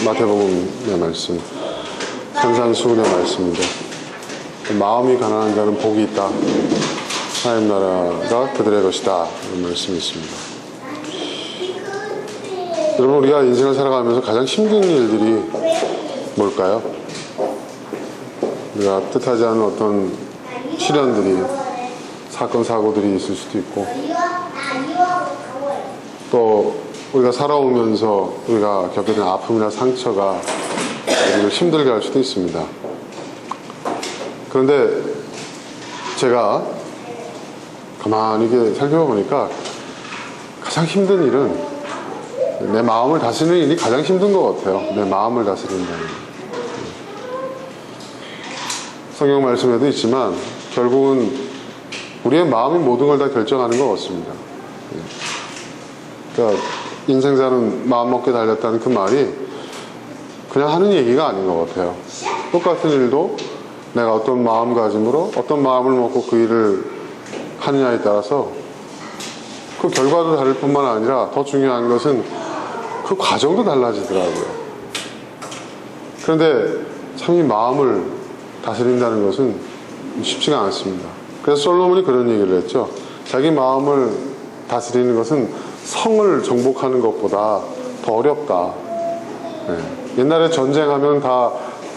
마태복음의 말씀, 산산수훈의 말씀입니다. 마음이 가난한 자는 복이 있다. 하나님 나라가 그들의 것이다. 이런 말씀이 있습니다. 여러분, 우리가 인생을 살아가면서 가장 힘든 일들이 뭘까요? 우리가 뜻하지 않은 어떤 시련들이, 사건, 사고들이 있을 수도 있고, 또 우리가 살아오면서 우리가 겪게 된 아픔이나 상처가 우리를 힘들게 할 수도 있습니다. 그런데 제가 가만히 이렇게 살펴보니까 가장 힘든 일은 내 마음을 다스리는 일이 가장 힘든 것 같아요. 내 마음을 다스린다는 일. 성경 말씀에도 있지만 결국은 우리의 마음이 모든 걸 다 결정하는 것 같습니다. 그러니까 인생사는 마음 먹게 달렸다는 그 말이 그냥 하는 얘기가 아닌 것 같아요. 똑같은 일도 내가 어떤 마음가짐으로 어떤 마음을 먹고 그 일을 하느냐에 따라서 그 결과도 다를 뿐만 아니라 더 중요한 것은 그 과정도 달라지더라고요. 그런데 참 이 마음을 다스린다는 것은 쉽지가 않습니다. 그래서 솔로몬이 그런 얘기를 했죠. 자기 마음을 다스리는 것은 성을 정복하는 것보다 더 어렵다. 옛날에 전쟁하면 다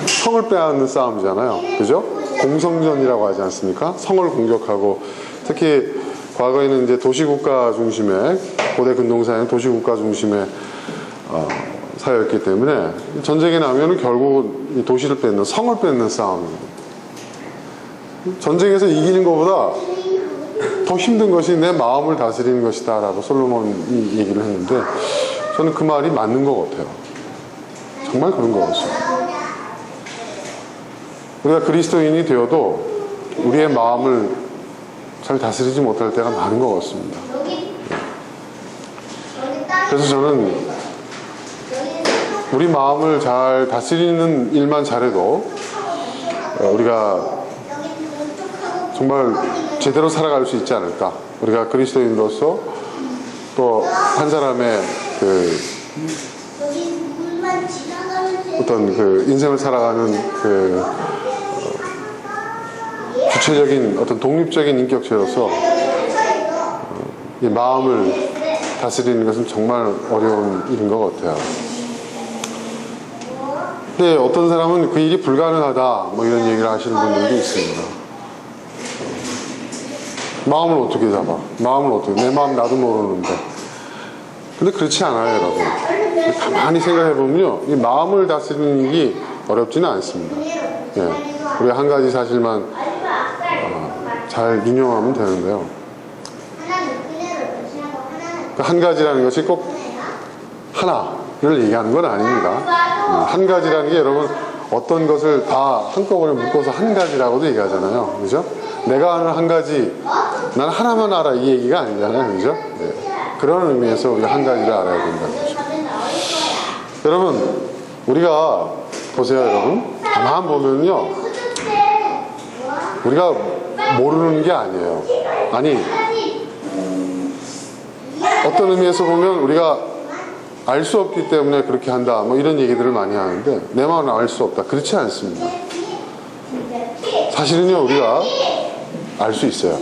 성을 빼앗는 싸움이잖아요. 그죠? 공성전이라고 하지 않습니까? 성을 공격하고, 특히 과거에는 이제 도시국가 중심의, 고대 근동사회는 도시국가 중심의 사회였기 때문에 전쟁이 나면 결국 이 도시를 뺏는, 성을 뺏는 싸움입니다. 전쟁에서 이기는 것보다 더 힘든 것이 내 마음을 다스리는 것이다 라고 솔로몬이 얘기를 했는데, 저는 그 말이 맞는 것 같아요. 정말 그런 것 같습니다. 우리가 그리스도인이 되어도 우리의 마음을 잘 다스리지 못할 때가 많은 것 같습니다. 그래서 저는 우리 마음을 잘 다스리는 일만 잘해도 우리가 정말 제대로 살아갈 수 있지 않을까. 우리가 그리스도인으로서 또 한 사람의 그 어떤 그 인생을 살아가는 그 주체적인 어떤 독립적인 인격체로서 이 마음을 다스리는 것은 정말 어려운 일인 것 같아요. 근데 어떤 사람은 그 일이 불가능하다 뭐 이런 얘기를 하시는 분들도 있습니다. 마음을 어떻게 잡아? 마음을 어떻게? 내 마음 나도 모르는데. 근데 그렇지 않아요, 여러분. 가만히 생각해보면요, 이 마음을 다스리는 일이 어렵지는 않습니다. 예. 우리 한 가지 사실만 잘 유념하면 되는데요. 그 한 가지라는 것이 꼭 하나를 얘기하는 건 아닙니다. 한 가지라는 게 여러분 어떤 것을 다 한꺼번에 묶어서 한 가지라고도 얘기하잖아요. 그죠? 내가 아는 한 가지, 난 하나만 알아 이 얘기가 아니잖아요. 그죠? 네. 그런 의미에서 우리가 한 가지를 알아야 된다는 거죠. 여러분, 우리가 보세요, 여러분. 가만 보면요, 우리가 모르는 게 아니에요. 아니, 어떤 의미에서 보면 우리가 알 수 없기 때문에 그렇게 한다 뭐 이런 얘기들을 많이 하는데, 내 마음은 알 수 없다. 그렇지 않습니다. 사실은요, 우리가 알 수 있어요.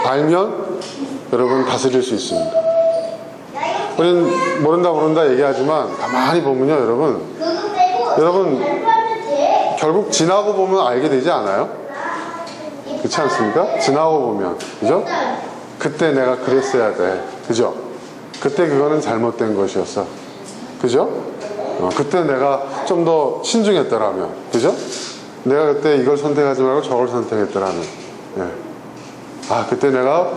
알면 여러분 다스릴 수 있습니다. 우리는 모른다 얘기하지만 가만히 보면요, 여러분 결국 지나고 보면 알게 되지 않아요? 그렇지 않습니까? 지나고 보면, 그죠? 그때 내가 그랬어야 돼, 그죠? 그때 그거는 잘못된 것이었어, 그죠? 그때 내가 좀 더 신중했더라면, 그죠? 내가 그때 이걸 선택하지 말고 저걸 선택했더라면, 예. 아, 그때 내가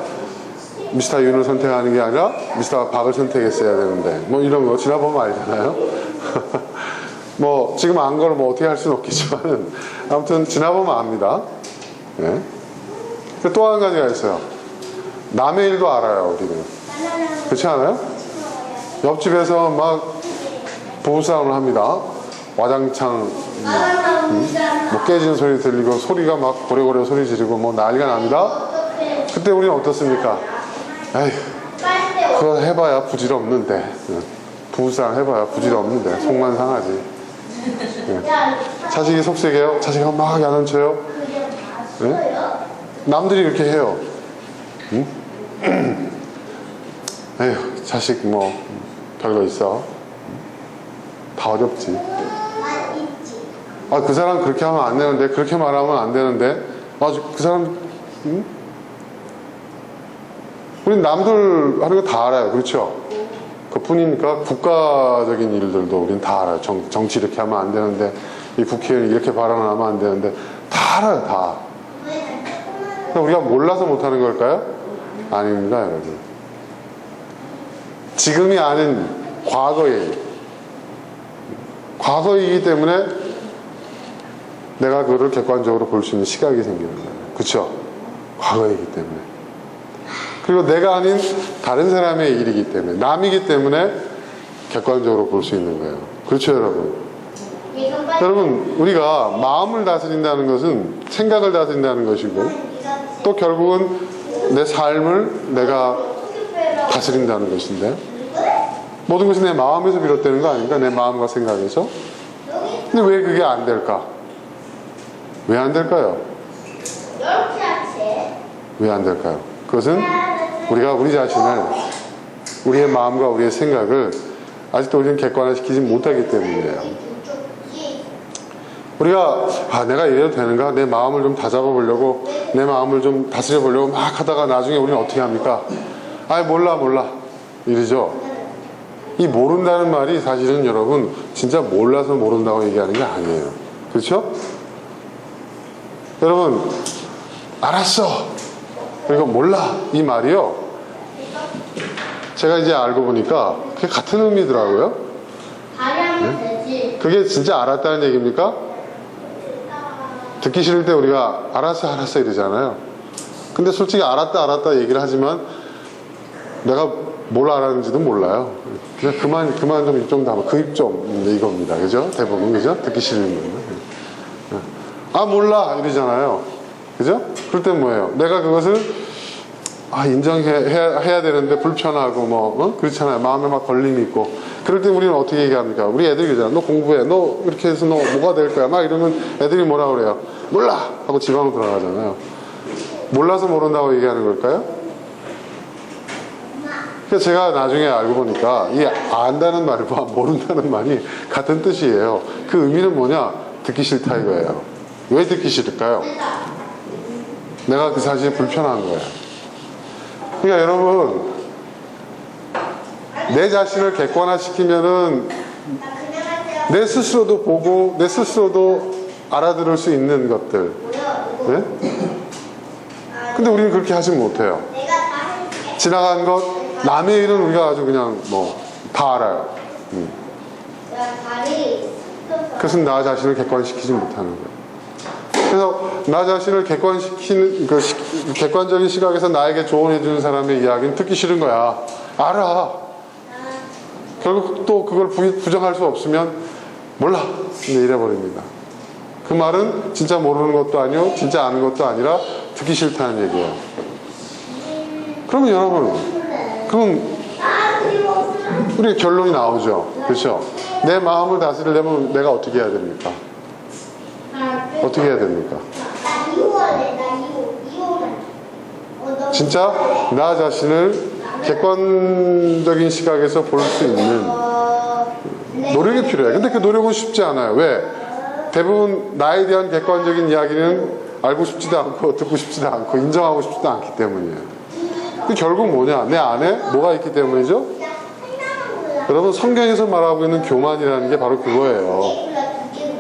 미스터 윤을 선택하는 게 아니라 미스터 박을 선택했어야 되는데, 뭐 이런 거 지나보면 알잖아요. 뭐 지금 안 걸 뭐 어떻게 할 수는 없겠지만 아무튼 지나보면 압니다. 예. 또 한 가지가 있어요. 남의 일도 알아요, 우리는. 그렇지 않아요? 옆집에서 막 부부싸움을 합니다. 와장창 뭐 깨지는 소리 들리고 소리가 막 고래고래 소리 지르고 뭐 난리가 납니다. 그때 우리는 어떻습니까? 에휴, 그거 해봐야 부질없는데, 부부싸움 해봐야 부질없는데 속만 상하지. 네. 자식이 속색해요? 자식이 막 야단쳐요? 네? 남들이 그렇게 해요. 응? 에휴, 자식 뭐 별거 있어. 다 어렵지. 아, 그 사람 그렇게 하면 안 되는데, 그렇게 말하면 안 되는데, 아, 그 사람, 응? 우린 남들 하는 거 다 알아요. 그렇죠? 그뿐이니까 국가적인 일들도 우린 다 알아요. 정치 이렇게 하면 안 되는데, 이 국회의원이 이렇게 발언을 하면 안 되는데, 다 알아요, 다. 우리가 몰라서 못하는 걸까요? 아닙니다, 여러분. 지금이 아닌 과거이기 때문에 내가 그거를 객관적으로 볼 수 있는 시각이 생기는 거예요. 그쵸? 과거이기 때문에. 그리고 내가 아닌 다른 사람의 일이기 때문에, 남이기 때문에 객관적으로 볼 수 있는 거예요. 그렇죠, 여러분? 여러분, 우리가 마음을 다스린다는 것은 생각을 다스린다는 것이고, 또 결국은 내 삶을 내가 다스린다는 것인데, 모든 것이 내 마음에서 비롯되는 거 아닌가? 내 마음과 생각에서. 근데 왜 그게 안 될까? 왜 안 될까요? 왜 안 될까요? 그것은 우리가 우리 자신을, 우리의 마음과 우리의 생각을 아직도 우리는 객관화시키지 못하기 때문이에요. 우리가 내가 이래도 되는가? 내 마음을 좀 다잡아보려고, 내 마음을 좀 다스려보려고 막 하다가 나중에 우리는 어떻게 합니까? 몰라 이러죠. 이 모른다는 말이 사실은 여러분 진짜 몰라서 모른다고 얘기하는 게 아니에요. 그렇죠? 여러분, 알았어, 그리고 몰라, 이 말이요, 제가 이제 알고 보니까 그게 같은 의미더라고요. 네? 그게 진짜 알았다는 얘기입니까? 듣기 싫을 때 우리가 알았어 이러잖아요. 근데 솔직히 알았다 얘기를 하지만 내가 뭘 알았는지도 몰라요. 그냥 그만 좀 입 좀 담아. 그 입 좀 이겁니다. 그죠? 대부분, 그죠? 듣기 싫은 거는. 몰라 이러잖아요. 그죠? 그럴 땐 뭐예요? 내가 그것을 인정해야 되는데 불편하고 그렇잖아요. 마음에 막 걸림이 있고. 그럴 때 우리는 어떻게 얘기합니까? 우리 애들이 그러잖아. 너 공부해. 너 이렇게 해서 너 뭐가 될 거야. 막 이러면 애들이 뭐라 그래요? 몰라! 하고 집 안으로 들어가잖아요. 몰라서 모른다고 얘기하는 걸까요? 그래서 제가 나중에 알고 보니까 이 안다는 말과 모른다는 말이 같은 뜻이에요. 그 의미는 뭐냐? 듣기 싫다 이거예요. 왜 듣기 싫을까요? 내가 그 사실이 불편한 거예요. 그러니까 여러분, 내 자신을 객관화시키면은 내 스스로도 보고 내 스스로도 알아들을 수 있는 것들. 네? 근데 우리는 그렇게 하지 못해요. 지나간 것, 남의 일은 우리가 아주 그냥 다 알아요. 그것은 나 자신을 객관시키지 못하는 거예요. 그래서 나 자신을 객관시키는, 객관적인 시각에서 나에게 조언해주는 사람의 이야기는 듣기 싫은 거야. 알아. 결국 또 그걸 부정할 수 없으면 몰라. 이래버립니다. 그 말은 진짜 모르는 것도 아니고 진짜 아는 것도 아니라 듣기 싫다는 얘기예요. 그러면 여러분, 우리 결론이 나오죠. 그렇죠? 내 마음을 다스리려면 내가 어떻게 해야 됩니까? 어떻게 해야 됩니까? 진짜 나 자신을 객관적인 시각에서 볼 수 있는 노력이 필요해요. 근데 그 노력은 쉽지 않아요. 왜? 대부분 나에 대한 객관적인 이야기는 알고 싶지도 않고 듣고 싶지도 않고 인정하고 싶지도 않기 때문이에요. 그 결국 뭐냐? 내 안에 뭐가 있기 때문이죠? 여러분, 성경에서 말하고 있는 교만이라는 게 바로 그거예요.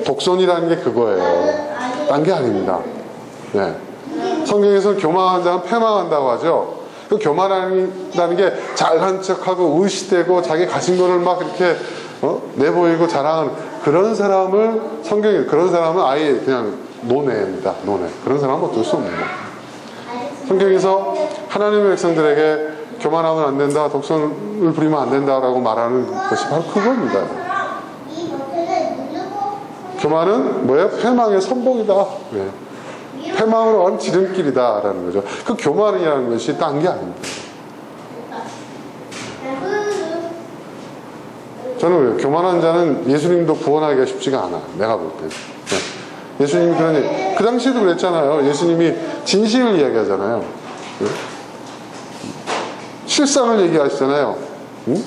독선이라는 게 그거예요. 딴 게 아닙니다. 네. 성경에서 교만한 자는 패망한다고 하죠. 그 교만한다는 게 잘난 척하고 의시되고 자기 가진 거를 막 이렇게 내보이고 자랑하는 그런 사람을 그런 사람은 아예 그냥 노네입니다. 노네. 그런 사람은 어쩔 수 없는 거예요. 성경에서 하나님의 백성들에게 교만하면 안 된다, 독선을 부리면 안 된다라고 말하는 것이 바로 그겁니다. 교만은 뭐예요? 패망의 선봉이다. 네. 패망으로 가는 지름길이다라는 거죠. 그 교만이라는 것이 딴 게 아닙니다. 저는 왜 교만한 자는 예수님도 구원하기가 쉽지가 않아. 내가 볼 때. 예수님이 그러니 그 당시에도 그랬잖아요. 예수님이 진실을 이야기하잖아요. 실상을 얘기하시잖아요. 응?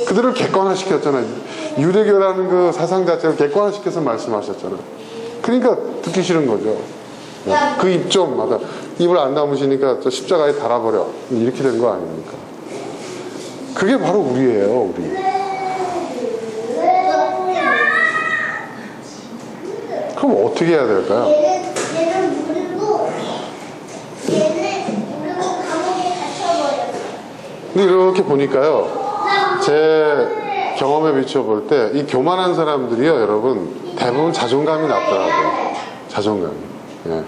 그들을 객관화시켰잖아요. 유대교라는 그 사상 자체를 객관화시켜서 말씀하셨잖아요. 그러니까 듣기 싫은 거죠. 그 입 좀 맞아. 입을 안 다무시니까 저 십자가에 달아버려. 이렇게 된 거 아닙니까? 그게 바로 우리예요, 우리. 그럼 어떻게 해야 될까요? 얘는 무르고 감옥에 갇혀버렸어. 근데 이렇게 보니까요, 제 경험에 비춰볼 때 이 교만한 사람들이요, 여러분 대부분 자존감이 낮더라고요. 자존감. 예.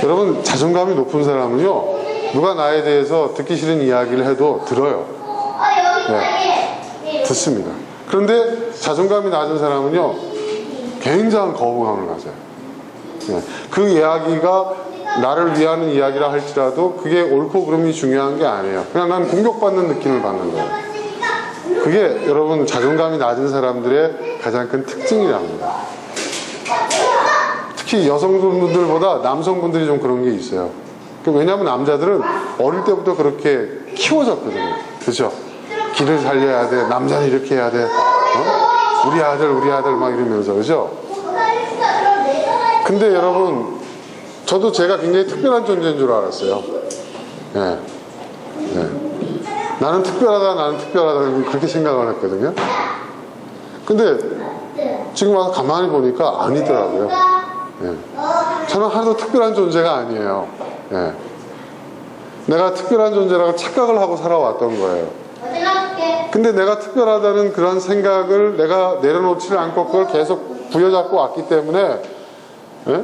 여러분 자존감이 높은 사람은요, 누가 나에 대해서 듣기 싫은 이야기를 해도 들어요. 예. 듣습니다. 그런데 자존감이 낮은 사람은요, 굉장한 거부감을 가져요. 예. 그 이야기가 나를 위하는 이야기라 할지라도 그게 옳고 그름이 중요한 게 아니에요. 그냥 난 공격받는 느낌을 받는 거예요. 그게 여러분 자존감이 낮은 사람들의 가장 큰 특징이랍니다. 특히 여성분들보다 남성분들이 좀 그런 게 있어요. 왜냐하면 남자들은 어릴 때부터 그렇게 키워졌거든요. 그렇죠? 길을 살려야 돼. 남자는 이렇게 해야 돼. 우리 아들 막 이러면서. 그죠? 근데 여러분, 저도 제가 굉장히 특별한 존재인 줄 알았어요. 예. 예. 나는 특별하다 그렇게 생각을 했거든요. 근데 지금 와서 가만히 보니까 아니더라고요. 예. 저는 하나도 특별한 존재가 아니에요. 예. 내가 특별한 존재라고 착각을 하고 살아왔던 거예요. 근데 내가 특별하다는 그런 생각을 내가 내려놓지를 않고 그걸 계속 부여잡고 왔기 때문에, 예?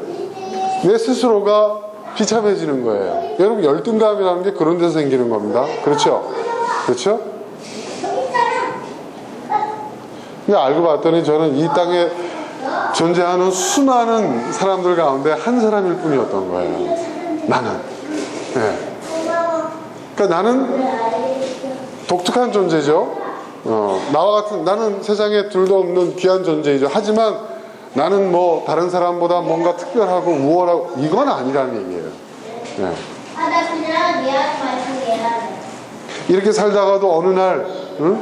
내 스스로가 비참해지는 거예요. 여러분, 열등감이라는 게 그런 데서 생기는 겁니다. 그렇죠? 그렇죠? 근데 알고 봤더니 저는 이 땅에 존재하는 수많은 사람들 가운데 한 사람일 뿐이었던 거예요. 나는. 예. 그러니까 나는 독특한 존재죠. 나와 같은, 나는 세상에 둘도 없는 귀한 존재이죠. 하지만 나는 뭐 다른 사람보다 뭔가 특별하고 우월하고 이건 아니라는 얘기예요. 네. 나 그냥 미안 말씀이야. 이렇게 살다가도 어느 날, 응?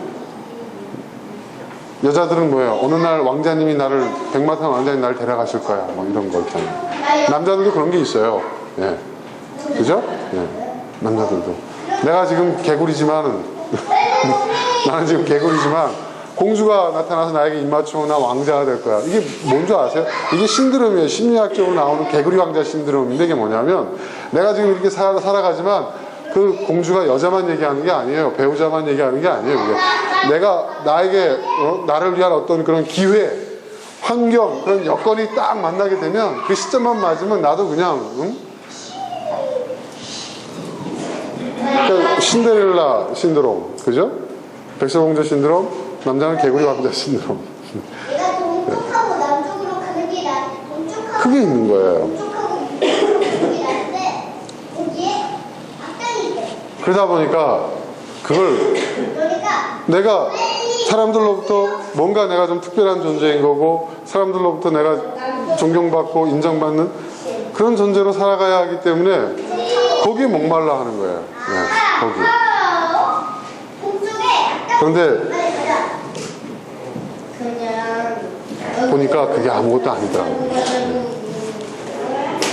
여자들은 뭐예요? 어느 날 왕자님이 나를, 백마탄 왕자님이 나를 데려가실 거야. 뭐 이런 거 있잖아요. 남자들도 그런 게 있어요. 예. 그죠? 예. 남자들도. 내가 지금 개구리지만은, 나는 지금 개구리지만, 공주가 나타나서 나에게 입맞추면 나 왕자가 될 거야. 이게 뭔지 아세요? 이게 신드롬이에요. 심리학적으로 나오는 개구리 왕자 신드롬인데, 이게 뭐냐면 내가 지금 이렇게 살아가지만 그 공주가 여자만 얘기하는 게 아니에요. 배우자만 얘기하는 게 아니에요. 그게. 내가 나에게 나를 위한 어떤 그런 기회, 환경, 그런 여건이 딱 만나게 되면 그 시점만 맞으면 나도 그냥 그러니까 신데렐라 신드롬, 그죠? 백설공주 신드롬, 남자는 개구리 왕자 신드롬. 내가 동쪽하고 남쪽으로 가는 게 나. 동쪽하고 그게 있는 거예요. 동쪽하고 가는 게 나는데 거기에 악당이 있대. 그러다 보니까 그걸 그러니까 내가 사람들로부터 뭔가 내가 좀 특별한 존재인 거고 사람들로부터 내가 존경받고 인정받는 그런 존재로 살아가야 하기 때문에 거기에 목말라 하는 거예요. 네, 거기. 동쪽에 악당. 그런데 그냥 보니까 그게 아무것도 아니더라고요.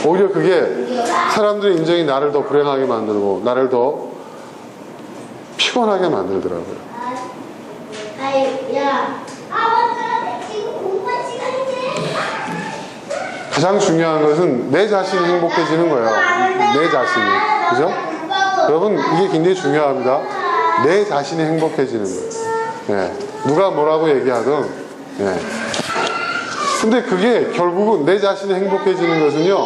오히려 그게 사람들의 인정이 나를 더 불행하게 만들고 나를 더 피곤하게 만들더라고요. 야, 맞다. 지금 공부할 시간이지. 가장 중요한 것은 내 자신이 행복해지는 거예요. 내 자신이. 그죠? 여러분, 이게 굉장히 중요합니다. 내 자신이 행복해지는 거예요. 네. 누가 뭐라고 얘기하든. 네. 근데 그게 결국은 내 자신이 행복해지는 것은요,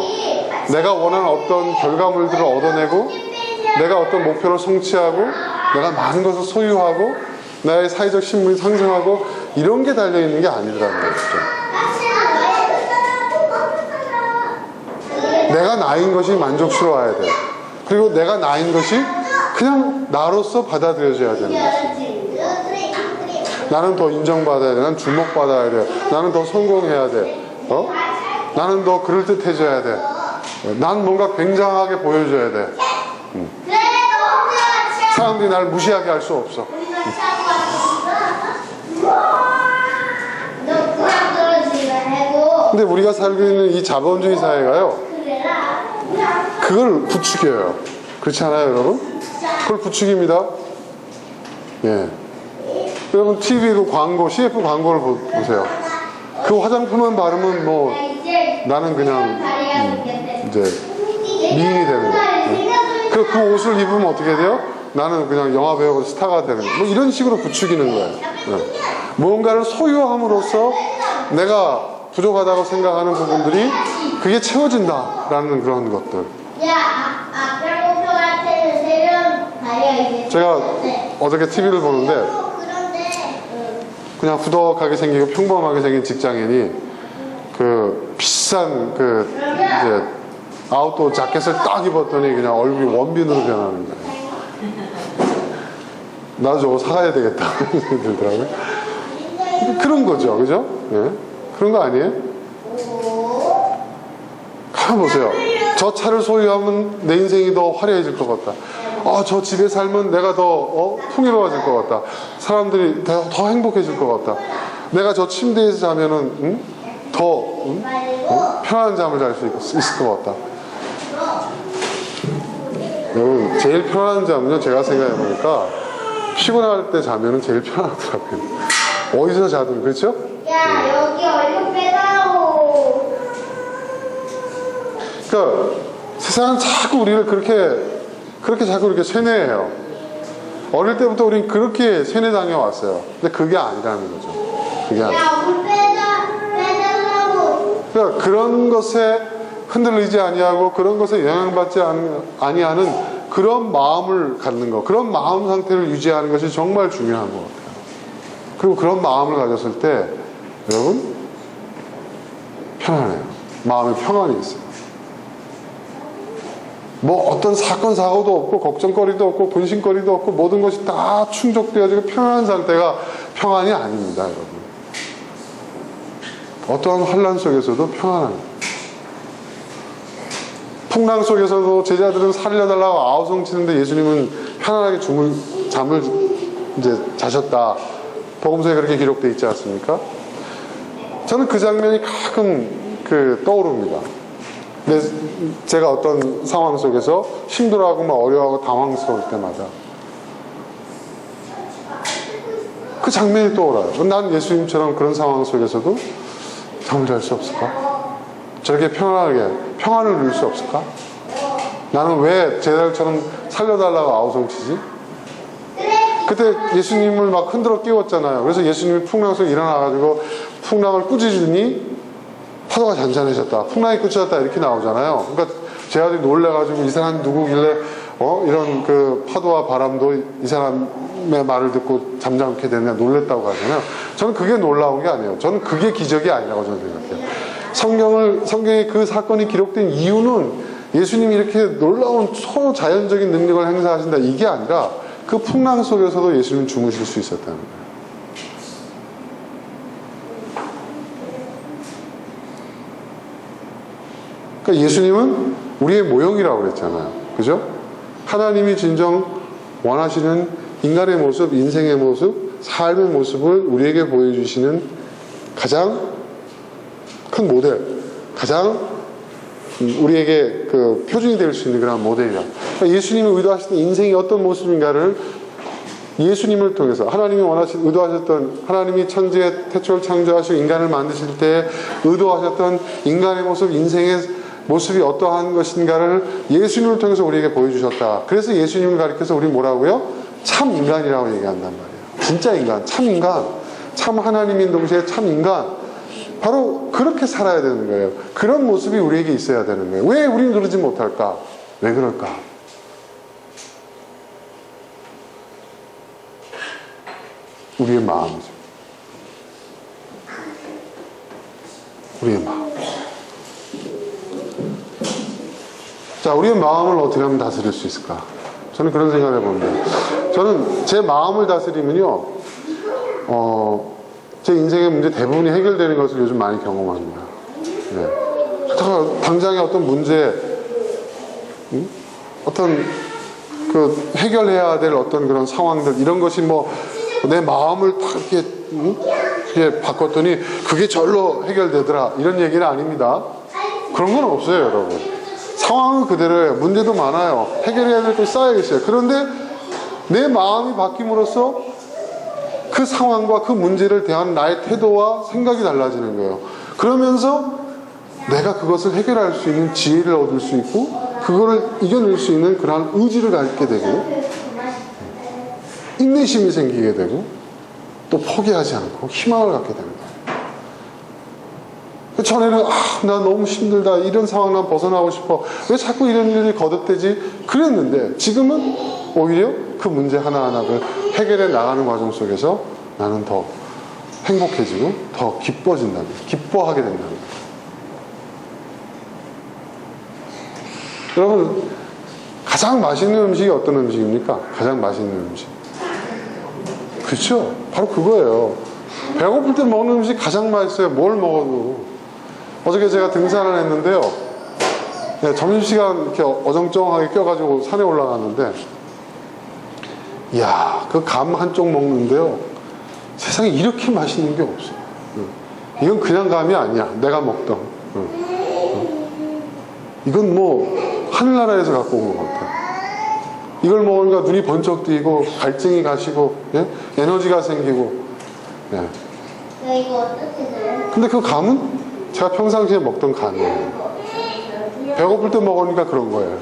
내가 원하는 어떤 결과물들을 얻어내고, 내가 어떤 목표를 성취하고, 내가 많은 것을 소유하고, 나의 사회적 신분이 상승하고, 이런 게 달려있는 게 아니더라는 것이죠. 내가 나인 것이 만족스러워야 돼. 그리고 내가 나인 것이 그냥 나로서 받아들여져야 되는 거죠. 나는 더 인정받아야 돼. 난 주목받아야 돼. 나는 더 성공해야 돼. 나는 더 그럴듯해져야 돼. 난 뭔가 굉장하게 보여줘야 돼. 그래, 너 사람들이 날 무시하게 할 수 없어. 너 그냥 떨어지기만 해고. 근데 우리가 살고 있는 이 자본주의 사회가요, 그걸 부추겨요. 그렇지 않아요, 여러분? 그걸 부추깁니다. 예. 여러분, TV 그 광고, CF 광고를 보세요. 그 화장품만 바르면 뭐, 나는 그냥, 이제, 미인이 되는 거예요. 그리고 그 옷을 입으면 어떻게 돼요? 나는 그냥 영화배우 스타가 되는 거예요. 뭐 이런 식으로 부추기는 거예요. 예. 무언가를 소유함으로써 내가 부족하다고 생각하는 부분들이 그게 채워진다라는 그런 것들. 야, 아까 목표한테는 세련 다리가 제가 어저께 TV를 보는데 그런데 그냥 후덕하게 생기고 평범하게 생긴 직장인이 그 비싼 그 이제 아웃도어 자켓을 딱 입었더니 그냥 얼굴이 원빈으로 변하는 거예요. 나도 저거 사가야 되겠다 생각이 들더라고요. 그런 거죠, 그죠? 예. 그런 거 아니에요? 가만 보세요. 저 차를 소유하면 내 인생이 더 화려해질 것 같다. 저 집에 살면 내가 더 풍요로워질 것 같다. 사람들이 더 행복해질 것 같다. 내가 저 침대에서 자면은 더 편안한 잠을 잘 수 있을 것 같다. 여러분, 제일 편안한 잠은요, 제가 생각해 보니까 피곤할 때 자면은 제일 편하더라고요. 어디서 자든, 그렇죠? 야, 여기 얼굴 빼다오. 그러니까 세상은 자꾸 우리를 그렇게 자꾸 이렇게 세뇌해요. 어릴 때부터 우리는 그렇게 세뇌당해 왔어요. 근데 그게 아니라는 거죠. 그게 아니에요. 야, 얼굴 빼달라고. 그러니까 그런 것에 흔들리지 아니하고 그런 것에 영향받지 아니하는 그런 마음을 갖는 것, 그런 마음 상태를 유지하는 것이 정말 중요한 것 같아요. 그리고 그런 마음을 가졌을 때 여러분 편안해요. 마음에 평안이 있어요. 뭐 어떤 사건 사고도 없고 걱정거리도 없고 근심거리도 없고 모든 것이 다 충족되어지고 편안한 상태가 평안이 아닙니다, 여러분. 어떠한 환란 속에서도 평안합니다. 풍랑 속에서도 제자들은 살려달라고 아우성치는데 예수님은 편안하게 잠을 이제 자셨다. 복음서에 그렇게 기록되어 있지 않습니까? 저는 그 장면이 가끔 떠오릅니다. 근데 제가 어떤 상황 속에서 힘들어하고 막 어려워하고 당황스러울 때마다 그 장면이 떠올라요. 난 예수님처럼 그런 상황 속에서도 잠을 잘 수 없을까? 저렇게 편안하게 평안을 누릴 수 없을까? 나는 왜 제자들처럼 살려달라고 아우성치지? 그때 예수님을 막 흔들어 깨웠잖아요. 그래서 예수님이 풍랑 속에 일어나가지고 풍랑을 꾸짖으니 파도가 잔잔해졌다. 풍랑이 그쳤다. 이렇게 나오잖아요. 그러니까 제자들이 놀래가지고 이 사람이 누구길래 이런 그 파도와 바람도 이 사람의 말을 듣고 잠잠케 되느냐 놀랬다고 하잖아요. 저는 그게 놀라운 게 아니에요. 저는 그게 기적이 아니라고 저는 생각해요. 성경에 그 사건이 기록된 이유는 예수님이 이렇게 놀라운 초자연적인 능력을 행사하신다 이게 아니라 그 풍랑 속에서도 예수님은 주무실 수 있었다는 거예요. 그러니까 예수님은 우리의 모형이라고 그랬잖아요. 그죠? 하나님이 진정 원하시는 인간의 모습, 인생의 모습, 삶의 모습을 우리에게 보여주시는 가장 큰 모델, 가장 우리에게 그 표준이 될 수 있는 그런 모델이다. 그러니까 예수님이 의도하시는 인생이 어떤 모습인가를 예수님을 통해서 의도하셨던 하나님이 천지의 태초를 창조하시고 인간을 만드실 때 의도하셨던 인간의 모습, 인생의 모습이 어떠한 것인가를 예수님을 통해서 우리에게 보여주셨다. 그래서 예수님을 가리켜서 우리 뭐라고요? 참 인간이라고 얘기한단 말이에요. 진짜 인간, 참 인간, 참 하나님인 동시에 참 인간. 바로 그렇게 살아야 되는 거예요. 그런 모습이 우리에게 있어야 되는 거예요. 왜 우리는 그러지 못할까? 왜 그럴까? 우리의 마음이죠. 우리의 마음. 자, 우리의 마음을 어떻게 하면 다스릴 수 있을까? 저는 그런 생각을 해봅니다. 저는 제 마음을 다스리면요, 제 인생의 문제 대부분이 해결되는 것을 요즘 많이 경험합니다. 네. 당장의 어떤 문제, 어떤 그 해결해야 될 어떤 그런 상황들, 이런 것이 뭐 내 마음을 딱 이렇게 바꿨더니 그게 절로 해결되더라, 이런 얘기는 아닙니다. 그런 건 없어요, 여러분. 상황은 그대로예요. 문제도 많아요. 해결해야 될 것이 쌓여 있어요. 그런데 내 마음이 바뀜으로써 그 상황과 그 문제를 대하는 나의 태도와 생각이 달라지는 거예요. 그러면서 내가 그것을 해결할 수 있는 지혜를 얻을 수 있고, 그거를 이겨낼 수 있는 그러한 의지를 갖게 되고, 인내심이 생기게 되고, 또 포기하지 않고 희망을 갖게 됩니다. 전에는 나 너무 힘들다, 이런 상황 난 벗어나고 싶어, 왜 자꾸 이런 일이 거듭되지, 그랬는데 지금은 오히려 그 문제 하나하나를 해결해 나가는 과정 속에서 나는 더 행복해지고 더 기뻐진다는, 기뻐하게 된다는 거예요. 여러분, 가장 맛있는 음식이 어떤 음식입니까? 가장 맛있는 음식, 그렇죠? 바로 그거예요. 배고플 때 먹는 음식 가장 맛있어요. 뭘 먹어도. 어저께 제가 등산을 했는데요, 네, 점심시간 이렇게 어정쩡하게 껴가지고 산에 올라갔는데, 이야, 그 감 한쪽 먹는데요, 세상에 이렇게 맛있는 게 없어요. 이건 그냥 감이 아니야, 내가 먹던. 이건 뭐 하늘나라에서 갖고 온 것 같아. 이걸 먹으니까 눈이 번쩍 뜨이고, 갈증이 가시고, 예? 에너지가 생기고. 예. 이거 어떻게 돼요? 근데 그 감은 제가 평상시에 먹던 감이에요. 배고플 때 먹으니까 그런 거예요.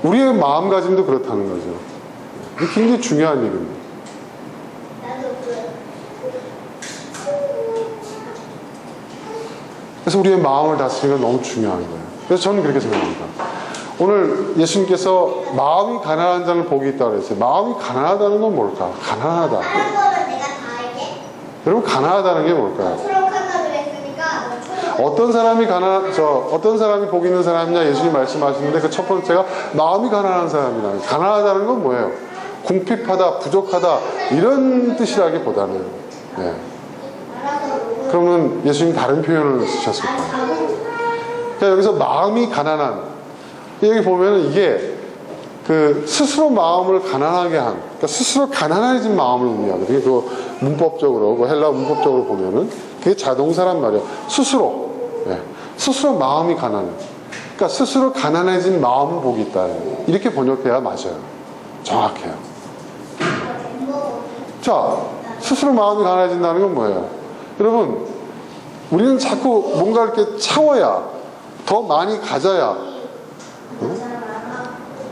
우리의 마음가짐도 그렇다는 거죠. 이게 굉장히 중요한 일입니다. 그래서 우리의 마음을 다스리는 건 너무 중요한 거예요. 그래서 저는 그렇게 생각합니다. 오늘 예수님께서 마음이 가난한 자를 복이 있다고 그랬어요. 마음이 가난하다는 건 뭘까? 가난하다. 다른 거는 내가 다 알게. 여러분, 가난하다는 게 뭘까요? 초록한다 그랬으니까 어떤 사람이 복 있는 사람이냐 예수님 말씀하시는데, 그 첫 번째가 마음이 가난한 사람이라. 가난하다는 건 뭐예요? 궁핍하다, 부족하다, 이런 뜻이라기보다는, 네. 그러면 예수님 다른 표현을 쓰셨을 거예요. 그러니까 여기서 마음이 가난한, 여기 보면은 이게 그 스스로 마음을 가난하게 한, 그러니까 스스로 가난해진 마음을 의미하거든요. 그 문법적으로, 그 헬라 문법적으로 보면은 그게 자동사란 말이에요. 스스로, 네. 스스로 마음이 가난해. 그러니까 스스로 가난해진 마음은 복이 있다, 이렇게 번역해야 맞아요. 정확해요. 자, 스스로 마음이 가난해진다는 건 뭐예요? 여러분, 우리는 자꾸 뭔가 이렇게 채워야, 더 많이 가져야,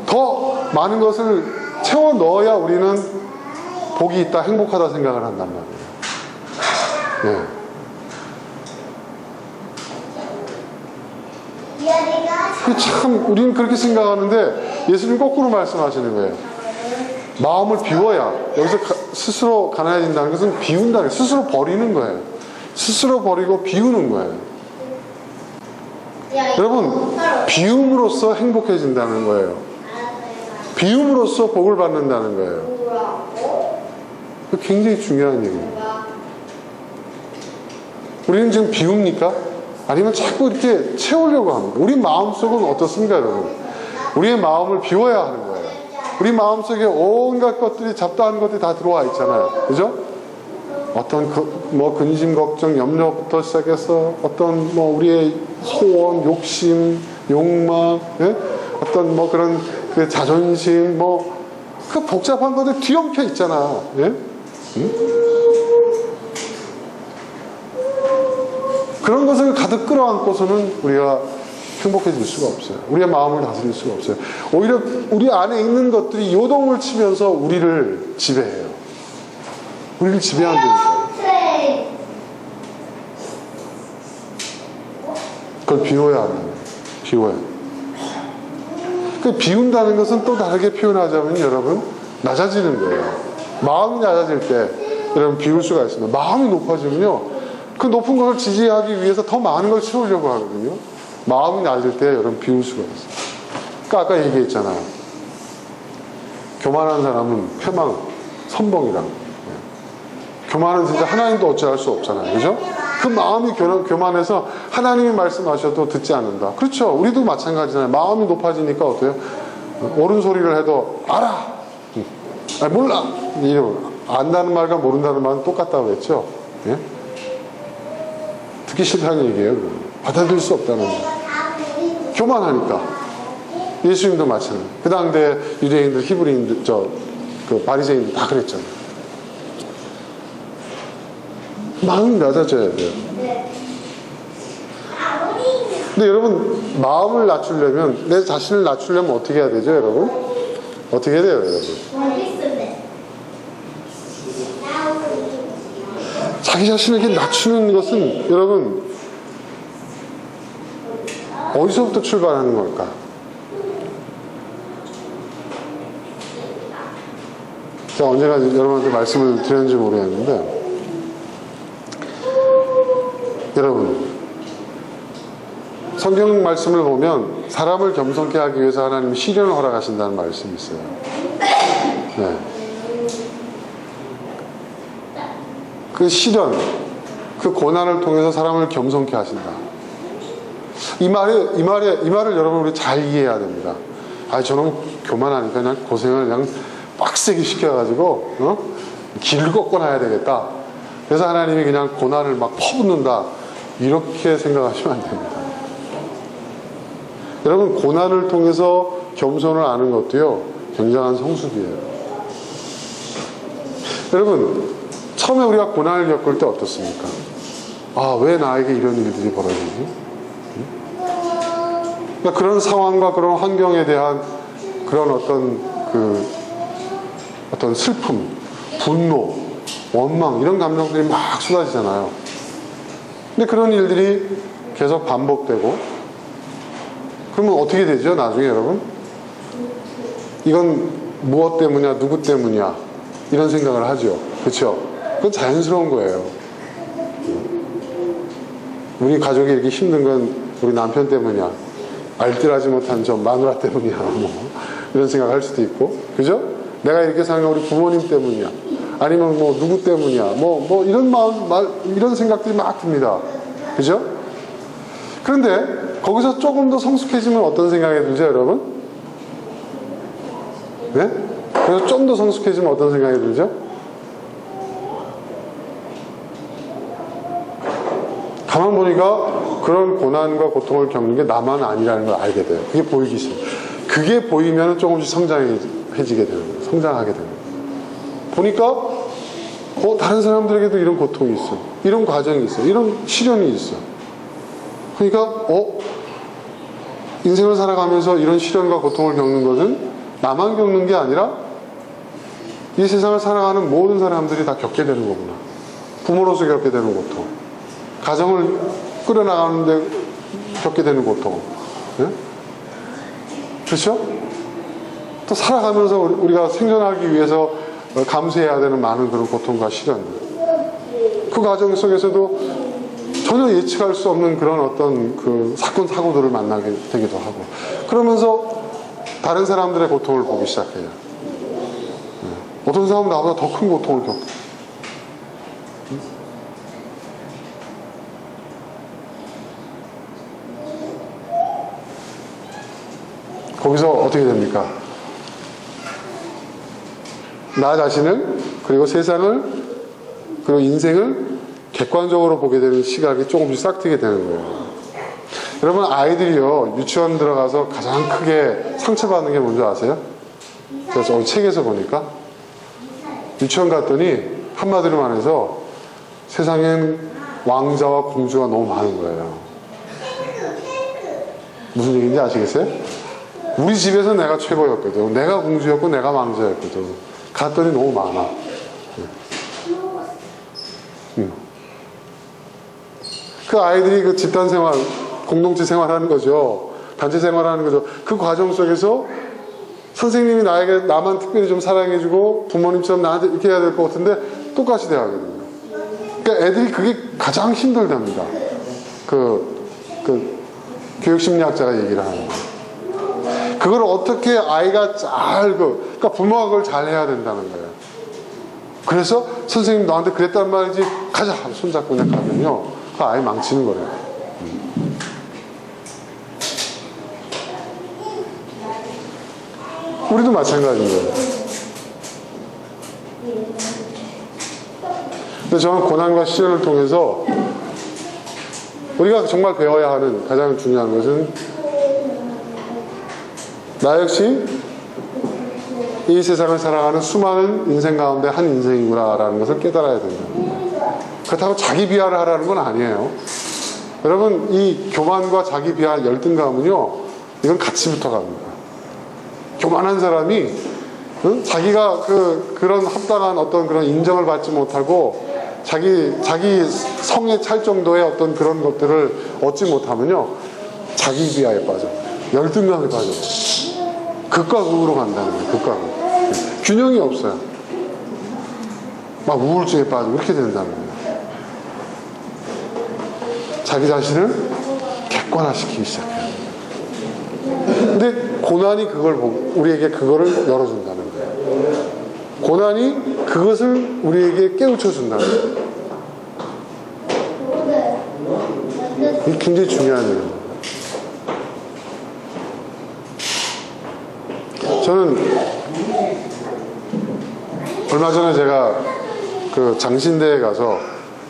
더 많은 것을 채워 넣어야 우리는 복이 있다, 행복하다 생각을 한단 말이에요. 네. 참, 우리는 그렇게 생각하는데 예수님 거꾸로 말씀하시는 거예요. 마음을 비워야, 여기서 스스로 가난해진다는 것은 비운다는 거예요. 스스로 버리는 거예요. 스스로 버리고 비우는 거예요. 여러분, 비움으로써 행복해진다는 거예요. 비움으로써 복을 받는다는 거예요. 그 굉장히 중요한 얘기입니다. 우리는 지금 비웁니까? 아니면 자꾸 이렇게 채우려고 합니다. 우리 마음속은 어떻습니까, 여러분? 우리의 마음을 비워야 하는 거예요. 우리 마음속에 온갖 것들이, 잡다한 것들이 다 들어와 있잖아요. 그죠? 어떤 근심, 걱정, 염려부터 시작해서 어떤 우리의 소원, 욕심, 욕망, 예? 어떤 그런 그 자존심, 그 복잡한 것들 뒤엉켜 있잖아. 예? 응? 그런 것을 가득 끌어안고서는 우리가 행복해질 수가 없어요. 우리의 마음을 다스릴 수가 없어요. 오히려 우리 안에 있는 것들이 요동을 치면서 우리를 지배해요. 우리를 지배한다니까요. 그걸 비워야 합니다. 비워야. 그 비운다는 것은 또 다르게 표현하자면 여러분, 낮아지는 거예요. 마음이 낮아질 때 여러분 비울 수가 있습니다. 마음이 높아지면요, 그 높은 것을 지지하기 위해서 더 많은 걸 채우려고 하거든요. 마음이 낮을 때 여러분 비울 수가 있어요. 그러니까 아까 얘기했잖아요. 교만한 사람은 패망, 선봉이랑. 교만은 진짜 하나님도 어찌할 수 없잖아요. 그죠? 그 마음이 교만해서 하나님이 말씀하셔도 듣지 않는다. 그렇죠. 우리도 마찬가지잖아요. 마음이 높아지니까 어때요? 옳은 소리를 해도 알아. 아니, 몰라. 안다는 말과 모른다는 말은 똑같다고 했죠. 예? 듣기 싫다는 얘기예요. 받아들일 수 없다는 거예요. 교만하니까. 예수님도 마찬가지. 그 당대 유대인들, 히브리인들, 그 바리새인들 다 그랬잖아요. 마음이 낮아져야 돼요. 근데 여러분, 마음을 낮추려면, 내 자신을 낮추려면 어떻게 해야 되죠, 여러분? 어떻게 해야 돼요, 여러분? 자기 자신을 이렇게 낮추는 것은, 여러분, 어디서부터 출발하는 걸까? 제가 언제가 여러분한테 말씀을 드렸는지 모르겠는데, 여러분, 성경 말씀을 보면 사람을 겸손케 하기 위해서 하나님이 시련을 허락하신다는 말씀이 있어요. 네. 그 시련, 그 고난을 통해서 사람을 겸손케 하신다. 이 말을 여러분 우리 잘 이해해야 됩니다. 아, 저는 교만하니까 그냥 고생을 그냥 빡세게 시켜가지고 길을 꺾어놔야 되겠다. 그래서 하나님이 그냥 고난을 막 퍼붓는다. 이렇게 생각하시면 안 됩니다. 여러분, 고난을 통해서 겸손을 아는 것도요, 굉장한 성숙이에요. 여러분, 처음에 우리가 고난을 겪을 때 어떻습니까? 아, 왜 나에게 이런 일들이 벌어지지? 그러니까 그런 상황과 그런 환경에 대한 그런 어떤 슬픔, 분노, 원망, 이런 감정들이 막 쏟아지잖아요. 근데 그런 일들이 계속 반복되고, 그러면 어떻게 되죠, 나중에 여러분? 이건 무엇 때문이야, 누구 때문이야, 이런 생각을 하죠. 그렇죠? 그건 자연스러운 거예요. 우리 가족이 이렇게 힘든 건 우리 남편 때문이야, 알뜰하지 못한 저 마누라 때문이야, 뭐 이런 생각을 할 수도 있고, 그죠? 내가 이렇게 사는 건 우리 부모님 때문이야, 아니면 뭐 누구 때문이야, 뭐 이런 이런 생각들이 막 듭니다. 그죠? 그런데 거기서 조금 더 성숙해지면 어떤 생각이 들죠, 여러분? 네? 그래서 좀 더 성숙해지면 어떤 생각이 들죠? 가만 보니까 그런 고난과 고통을 겪는 게 나만 아니라는 걸 알게 돼요. 그게 보이기 시작해요. 그게 보이면 조금씩 성장해지게 되는 거예요. 성장하게 되는 거예요. 보니까 다른 사람들에게도 이런 고통이 있어, 이런 과정이 있어, 이런 시련이 있어. 그러니까 인생을 살아가면서 이런 시련과 고통을 겪는 것은 나만 겪는 게 아니라 이 세상을 살아가는 모든 사람들이 다 겪게 되는 거구나. 부모로서 겪게 되는 고통, 가정을 끌어나가는데 겪게 되는 고통, 네? 그렇죠? 또 살아가면서 우리가 생존하기 위해서 감수해야 되는 많은 그런 고통과 시련들, 그 과정 속에서도 전혀 예측할 수 없는 그런 어떤 그 사건 사고들을 만나게 되기도 하고, 그러면서 다른 사람들의 고통을 보기 시작해요. 어떤 사람은 나보다 더 큰 고통을 겪고, 거기서 어떻게 됩니까? 나 자신을, 그리고 세상을, 그리고 인생을 객관적으로 보게 되는 시각이 조금씩 싹트게 되는 거예요. 여러분, 아이들이요, 유치원 들어가서 가장 크게 상처받는 게 뭔지 아세요? 제가 오늘 책에서 보니까 유치원 갔더니 한마디로 말해서 세상엔 왕자와 공주가 너무 많은 거예요. 무슨 얘기인지 아시겠어요? 우리 집에서 내가 최고였거든, 내가 공주였고 내가 왕자였거든. 갔더니 너무 많아. 그 아이들이 그 집단 생활, 공동체 생활하는 거죠. 단체 생활하는 거죠. 그 과정 속에서 선생님이 나만 특별히 좀 사랑해주고 부모님처럼 나한테 이렇게 해야 될 것 같은데 똑같이 대하게 됩니다. 그러니까 애들이 그게 가장 힘들답니다. 교육심리학자가 얘기를 하는 거예요. 그걸 어떻게 아이가 그러니까 부모가 그걸 잘 해야 된다는 거예요. 그래서 선생님 너한테 그랬단 말이지 가자 손잡고 그냥 가면요 그 아이 망치는 거래요. 우리도 마찬가지인 거예요. 근데 저는 고난과 시련을 통해서 우리가 정말 배워야 하는 가장 중요한 것은 나 역시 이 세상을 살아가는 수많은 인생 가운데 한 인생이구나라는 것을 깨달아야 된다. 그렇다고 자기 비하를 하라는 건 아니에요. 여러분 이 교만과 자기 비하 열등감은요 이건 같이 붙어갑니다. 교만한 사람이 자기가 그런 합당한 어떤 그런 인정을 받지 못하고 자기 성에 찰 정도의 어떤 그런 것들을 얻지 못하면요 자기 비하에 빠져 열등감에 빠져 극과 극으로 간다는 거예요. 극과 극. 균형이 없어요. 막 우울증에 빠지고 이렇게 된다는 거예요. 자기 자신을 객관화시키기 시작해요. 근데 고난이 그걸 보고 우리에게 그거를 열어준다는 거예요. 고난이 그것을 우리에게 깨우쳐준다는 거예요. 이게 굉장히 중요한 일입니다. 저는 얼마 전에 제가 그 장신대에 가서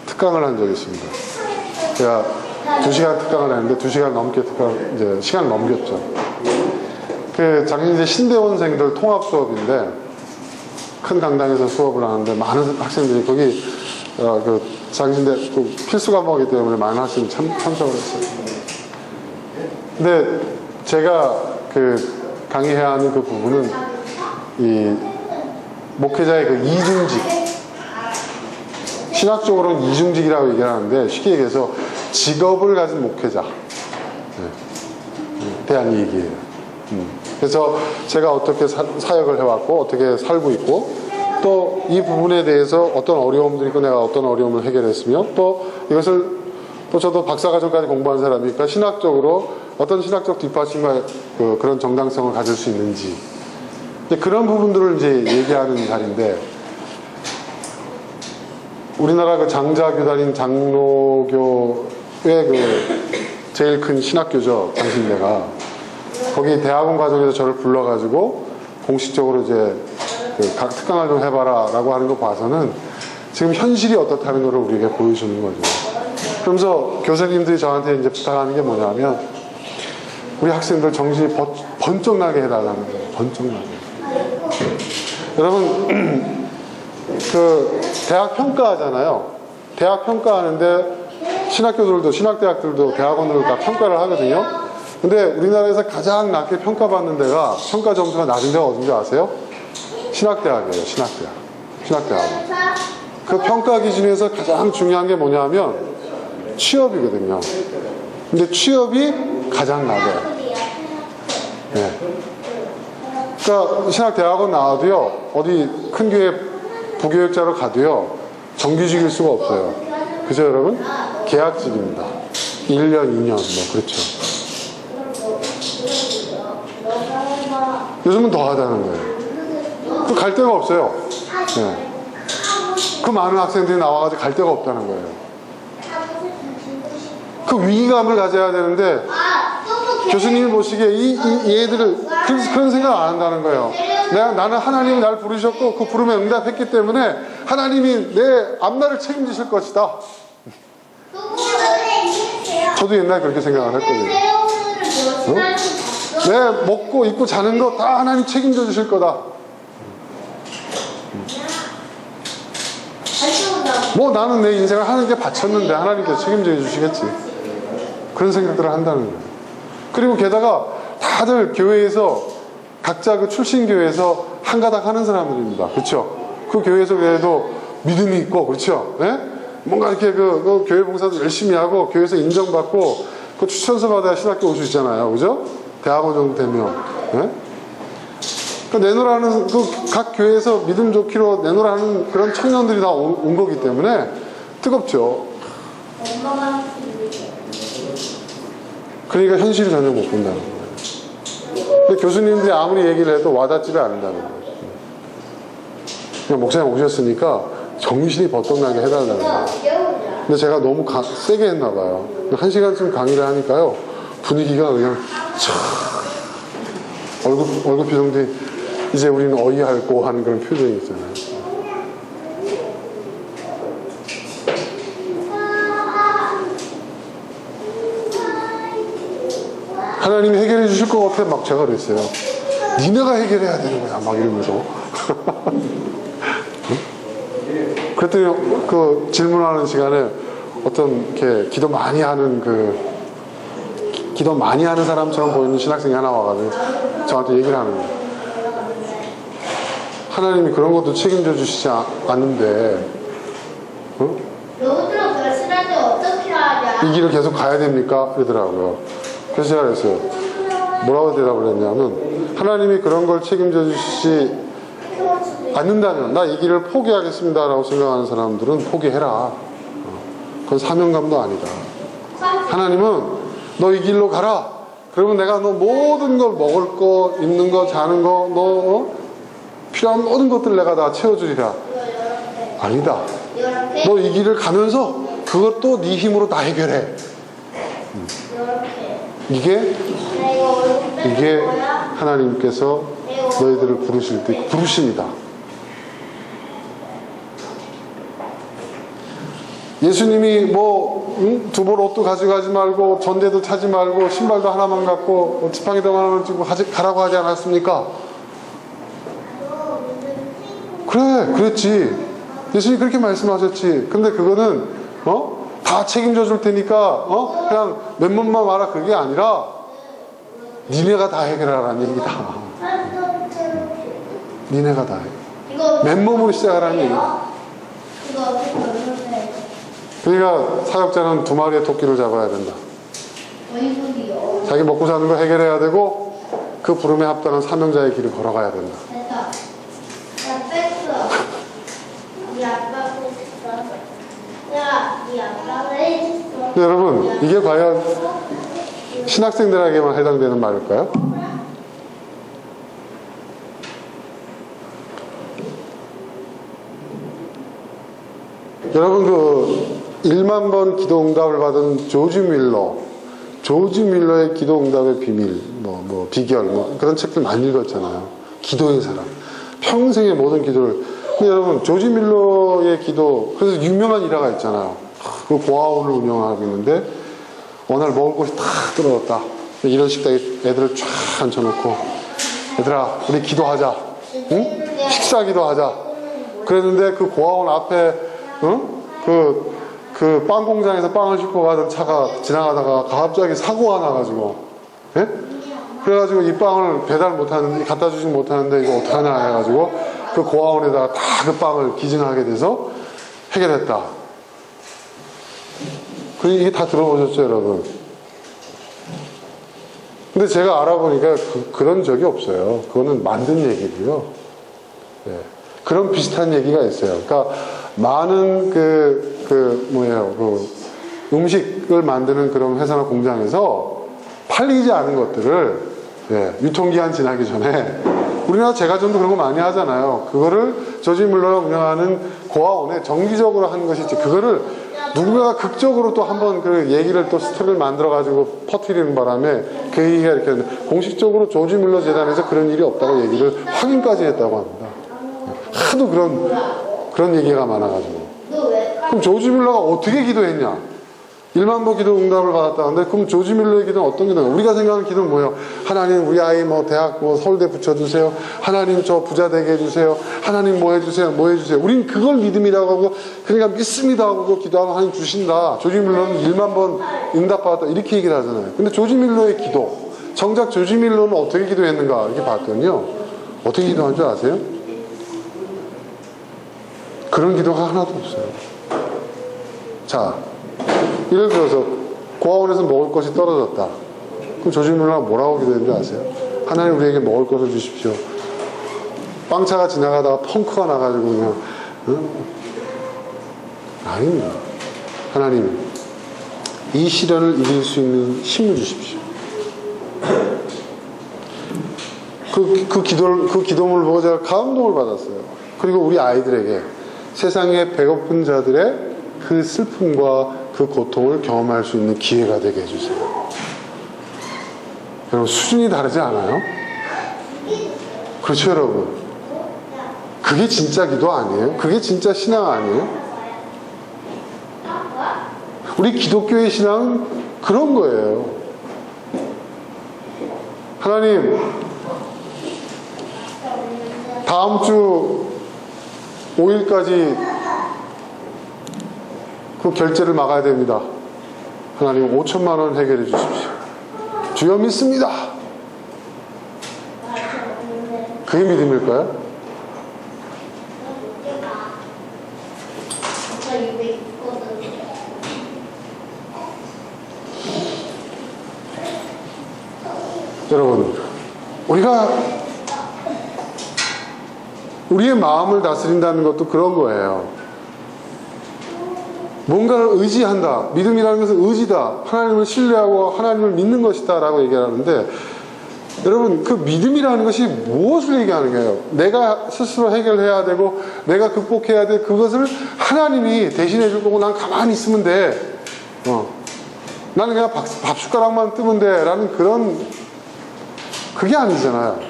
특강을 한 적이 있습니다. 제가 2시간 특강을 했는데 2시간 넘게 이제 시간을 넘겼죠. 그 장신대 신대원생들 통합 수업인데 큰 강당에서 수업을 하는데 많은 학생들이 거기 그 장신대 그 필수 과목이기 때문에 많은 학생들이 참석을 했어요. 근데 제가 그 강의해야 하는 그 부분은 이 목회자의 그 이중직, 신학적으로는 이중직이라고 얘기를 하는데 쉽게 얘기해서 직업을 가진 목회자 대한 얘기예요. 그래서 제가 어떻게 사역을 해왔고 어떻게 살고 있고 또 이 부분에 대해서 어떤 어려움들이 있고 내가 어떤 어려움을 해결했으며 또 이것을 또 저도 박사과정까지 공부한 사람이니까 신학적으로 어떤 신학적 뒷받침과 그런 정당성을 가질 수 있는지 그런 부분들을 이제 얘기하는 자리인데 우리나라 그 장자교단인 장로교의 그 제일 큰 신학교죠. 장신대가 거기 대학원 과정에서 저를 불러가지고 공식적으로 이제 그 각 특강을 좀 해봐라 라고 하는 거 봐서는 지금 현실이 어떻다는 걸 우리에게 보여주는 거죠. 그러면서 교수님들이 저한테 이제 부탁하는 게 뭐냐면 우리 학생들 정신이 번쩍 나게 해달라는 거예요. 번쩍 나게. 여러분 그 대학 평가하잖아요. 대학 평가하는데 신학교들도 신학대학들도 대학원들도 다 평가를 하거든요. 근데 우리나라에서 가장 낮게 평가받는 데가 평가 점수가 낮은 데가 어딘지 아세요? 신학대학이에요. 신학대학원. 그 평가 기준에서 가장 중요한 게 뭐냐면 취업이거든요. 근데 취업이 가장 낮아요. 네. 그러니까 신학대학원 나와도요 어디 큰 교회 부교육자로 가도요 정규직일 수가 없어요. 그죠 여러분? 계약직입니다. 1년 2년 뭐 그렇죠. 요즘은 더 하다는 거예요. 그 갈 데가 없어요. 네. 그 많은 학생들이 나와가지고 갈 데가 없다는 거예요. 그 위기감을 가져야 되는데 교수님이 보시기에 이 애들을 그런 생각 안 한다는 거예요. 나는 하나님이 날 부르셨고 그 부름에 응답했기 때문에 하나님이 내 앞날을 책임지실 것이다. 저도 옛날에 그렇게 생각을 했거든요. 내 먹고 입고 자는 거 다 하나님 책임져 주실 거다. 뭐 나는 내 인생을 하나님께 바쳤는데 하나님께서 책임져 주시겠지. 그런 생각들을 한다는 거예요. 그리고 게다가 다들 교회에서 각자 그 출신 교회에서 한가닥 하는 사람들입니다. 그렇죠? 그 교회에서 그래도 믿음이 있고 그렇죠? 네? 뭔가 이렇게 그 교회 봉사도 열심히 하고 교회에서 인정받고 그 추천서 받아야 신학교 올 수 있잖아요. 그죠? 대학원 정도 되면. 네? 그 내노라는 그 각 교회에서 믿음 좋기로 내노라는 그런 청년들이 다 온 거기 때문에 뜨겁죠. 그러니까 현실을 전혀 못 본다는 거예요. 근데 교수님들이 아무리 얘기를 해도 와닿지를 않는다는 거예요. 그냥 목사님 오셨으니까 정신이 벌떡 나게 해달라는 거예요. 근데 제가 너무 세게 했나 봐요. 1시간쯤 강의를 하니까요. 분위기가 그냥 얼굴 표정도 이제 우리는 어이할고 하는 그런 표정이 있잖아요. 하나님이 해결해 주실 것 같아. 막 제가 그랬어요. 니네가 해결해야 되는 거야. 막 이러면서. 그랬더니 그 질문하는 시간에 어떤 이렇게 기도 많이 하는 기도 많이 하는 사람처럼 보이는 신학생이 하나 와가지고 저한테 얘기를 하는 거예요. 하나님이 그런 것도 책임져 주시지 않는데, 너희들은 결실할 때 어떻게 하냐? 이 길을 계속 가야 됩니까? 이러더라고요. 그래서 제가 그랬어요. 뭐라고 대답을 했냐면, 하나님이 그런 걸 책임져 주시지 않는다면 나 이 길을 포기하겠습니다 라고 생각하는 사람들은 포기해라. 그건 사명감도 아니다. 하나님은 너 이 길로 가라. 그러면 내가 너 모든 걸 먹을 거, 입는 거, 자는 거, 너 필요한 모든 것들을 내가 다 채워주리라. 아니다. 너 이 길을 가면서 그것도 네 힘으로 다 해결해. 이게 하나님께서 너희들을 부르실 때 부르심이다. 예수님이 두 벌 옷도 가져가지 말고 전대도 차지 말고 신발도 하나만 갖고 지팡이도 하나만 쥐고 가라고 하지 않았습니까? 그래, 그랬지. 예수님이 그렇게 말씀하셨지. 근데 그거는 다 책임져 줄 테니까 그냥 맨몸만 와라 그게 아니라 니네가 다 해결하라는 얘기다. 니네가 다 해. 맨몸으로 시작하라는 얘기다. 그러니까 사역자는 2마리의 토끼를 잡아야 된다. 자기 먹고 사는 거 해결해야 되고 그 부름에 합당한 사명자의 길을 걸어가야 된다. 여러분, 이게 과연 신학생들에게만 해당되는 말일까요? 여러분 1만 번 기도 응답을 받은 조지 밀러의 기도 응답의 비밀, 비결, 그런 책들 많이 읽었잖아요. 기도의 사람. 평생의 모든 기도를. 근데 여러분, 조지 밀러의 기도, 그래서 유명한 일화가 있잖아요. 그 고아원을 운영하고 있는데, 어느 날 먹을 것이 탁 떨어졌다. 이런 식당에 애들을 쫙 앉혀놓고, 얘들아, 우리 기도하자. 응? 식사 기도하자. 그랬는데 그 고아원 앞에, 그 빵 공장에서 빵을 싣고 가던 차가 지나가다가 갑자기 사고가 나가지고, 예? 그래가지고 이 빵을 배달 못하는데, 갖다 주지 못하는데 이거 어떡하냐 해가지고 그 고아원에다가 다 그 빵을 기증하게 돼서 해결했다. 이게 다 들어보셨죠, 여러분? 근데 제가 알아보니까 그런 적이 없어요. 그거는 만든 얘기고요. 네. 그런 비슷한 얘기가 있어요. 그러니까 많은 음식을 만드는 그런 회사나 공장에서 팔리지 않은 것들을 유통기한 지나기 전에 우리나라 제과점도 그런 거 많이 하잖아요. 그거를 조지 밀러가 운영하는 고아원에 정기적으로 하는 것이지 그거를 누군가가 극적으로 또 한번 그 얘기를 또 스토리를 만들어가지고 퍼뜨리는 바람에 그 얘기가 이렇게 공식적으로 조지 밀러 재단에서 그런 일이 없다고 얘기를 확인까지 했다고 합니다. 하도 그런 얘기가 많아가지고. 그럼 조지 밀러가 어떻게 기도했냐? 1만 번 기도 응답을 받았다는데 그럼 조지 밀러의 기도는 어떤 기도냐? 우리가 생각하는 기도는 뭐예요? 하나님 우리 아이 대학 서울대 붙여주세요. 하나님 저 부자 되게 해주세요. 하나님 뭐 해주세요. 뭐 해주세요. 우린 그걸 믿음이라고 하고 그러니까 믿습니다 하고 기도하면 하나님 주신다. 조지 밀러는 1만 번 응답 받았다 이렇게 얘기를 하잖아요. 근데 조지 밀러의 기도, 정작 조지 밀러는 어떻게 기도했는가 이렇게 봤더니요, 어떻게 기도한 줄 아세요? 그런 기도가 하나도 없어요. 자, 예를 들어서 고아원에서 먹을 것이 떨어졌다. 그럼 조지 밀러가 뭐라고 기도했는지 아세요? 하나님 우리에게 먹을 것을 주십시오. 빵차가 지나가다가 펑크가 나가지고 그냥 아닙니다. 하나님 이 시련을 이길 수 있는 힘을 주십시오. 그 기도문을 보고 제가 감동을 받았어요. 그리고 우리 아이들에게 세상의 배고픈 자들의 그 슬픔과 그 고통을 경험할 수 있는 기회가 되게 해주세요. 여러분, 수준이 다르지 않아요? 그렇죠, 여러분? 그게 진짜 기도 아니에요? 그게 진짜 신앙 아니에요? 우리 기독교의 신앙은 그런 거예요. 하나님, 다음 주 5일까지 그 결제를 막아야 됩니다. 하나님 5천만 원 해결해 주십시오. 주여 믿습니다. 그게 믿음일까요? 여러분, 우리가 우리의 마음을 다스린다는 것도 그런 거예요. 뭔가를 의지한다. 믿음이라는 것은 의지다. 하나님을 신뢰하고 하나님을 믿는 것이다 라고 얘기하는데, 여러분, 그 믿음이라는 것이 무엇을 얘기하는 거예요? 내가 스스로 해결해야 되고 내가 극복해야 돼. 그것을 하나님이 대신해 줄 거고 난 가만히 있으면 돼. 나는 그냥 밥 숟가락만 뜨면 돼 라는 그게 아니잖아요.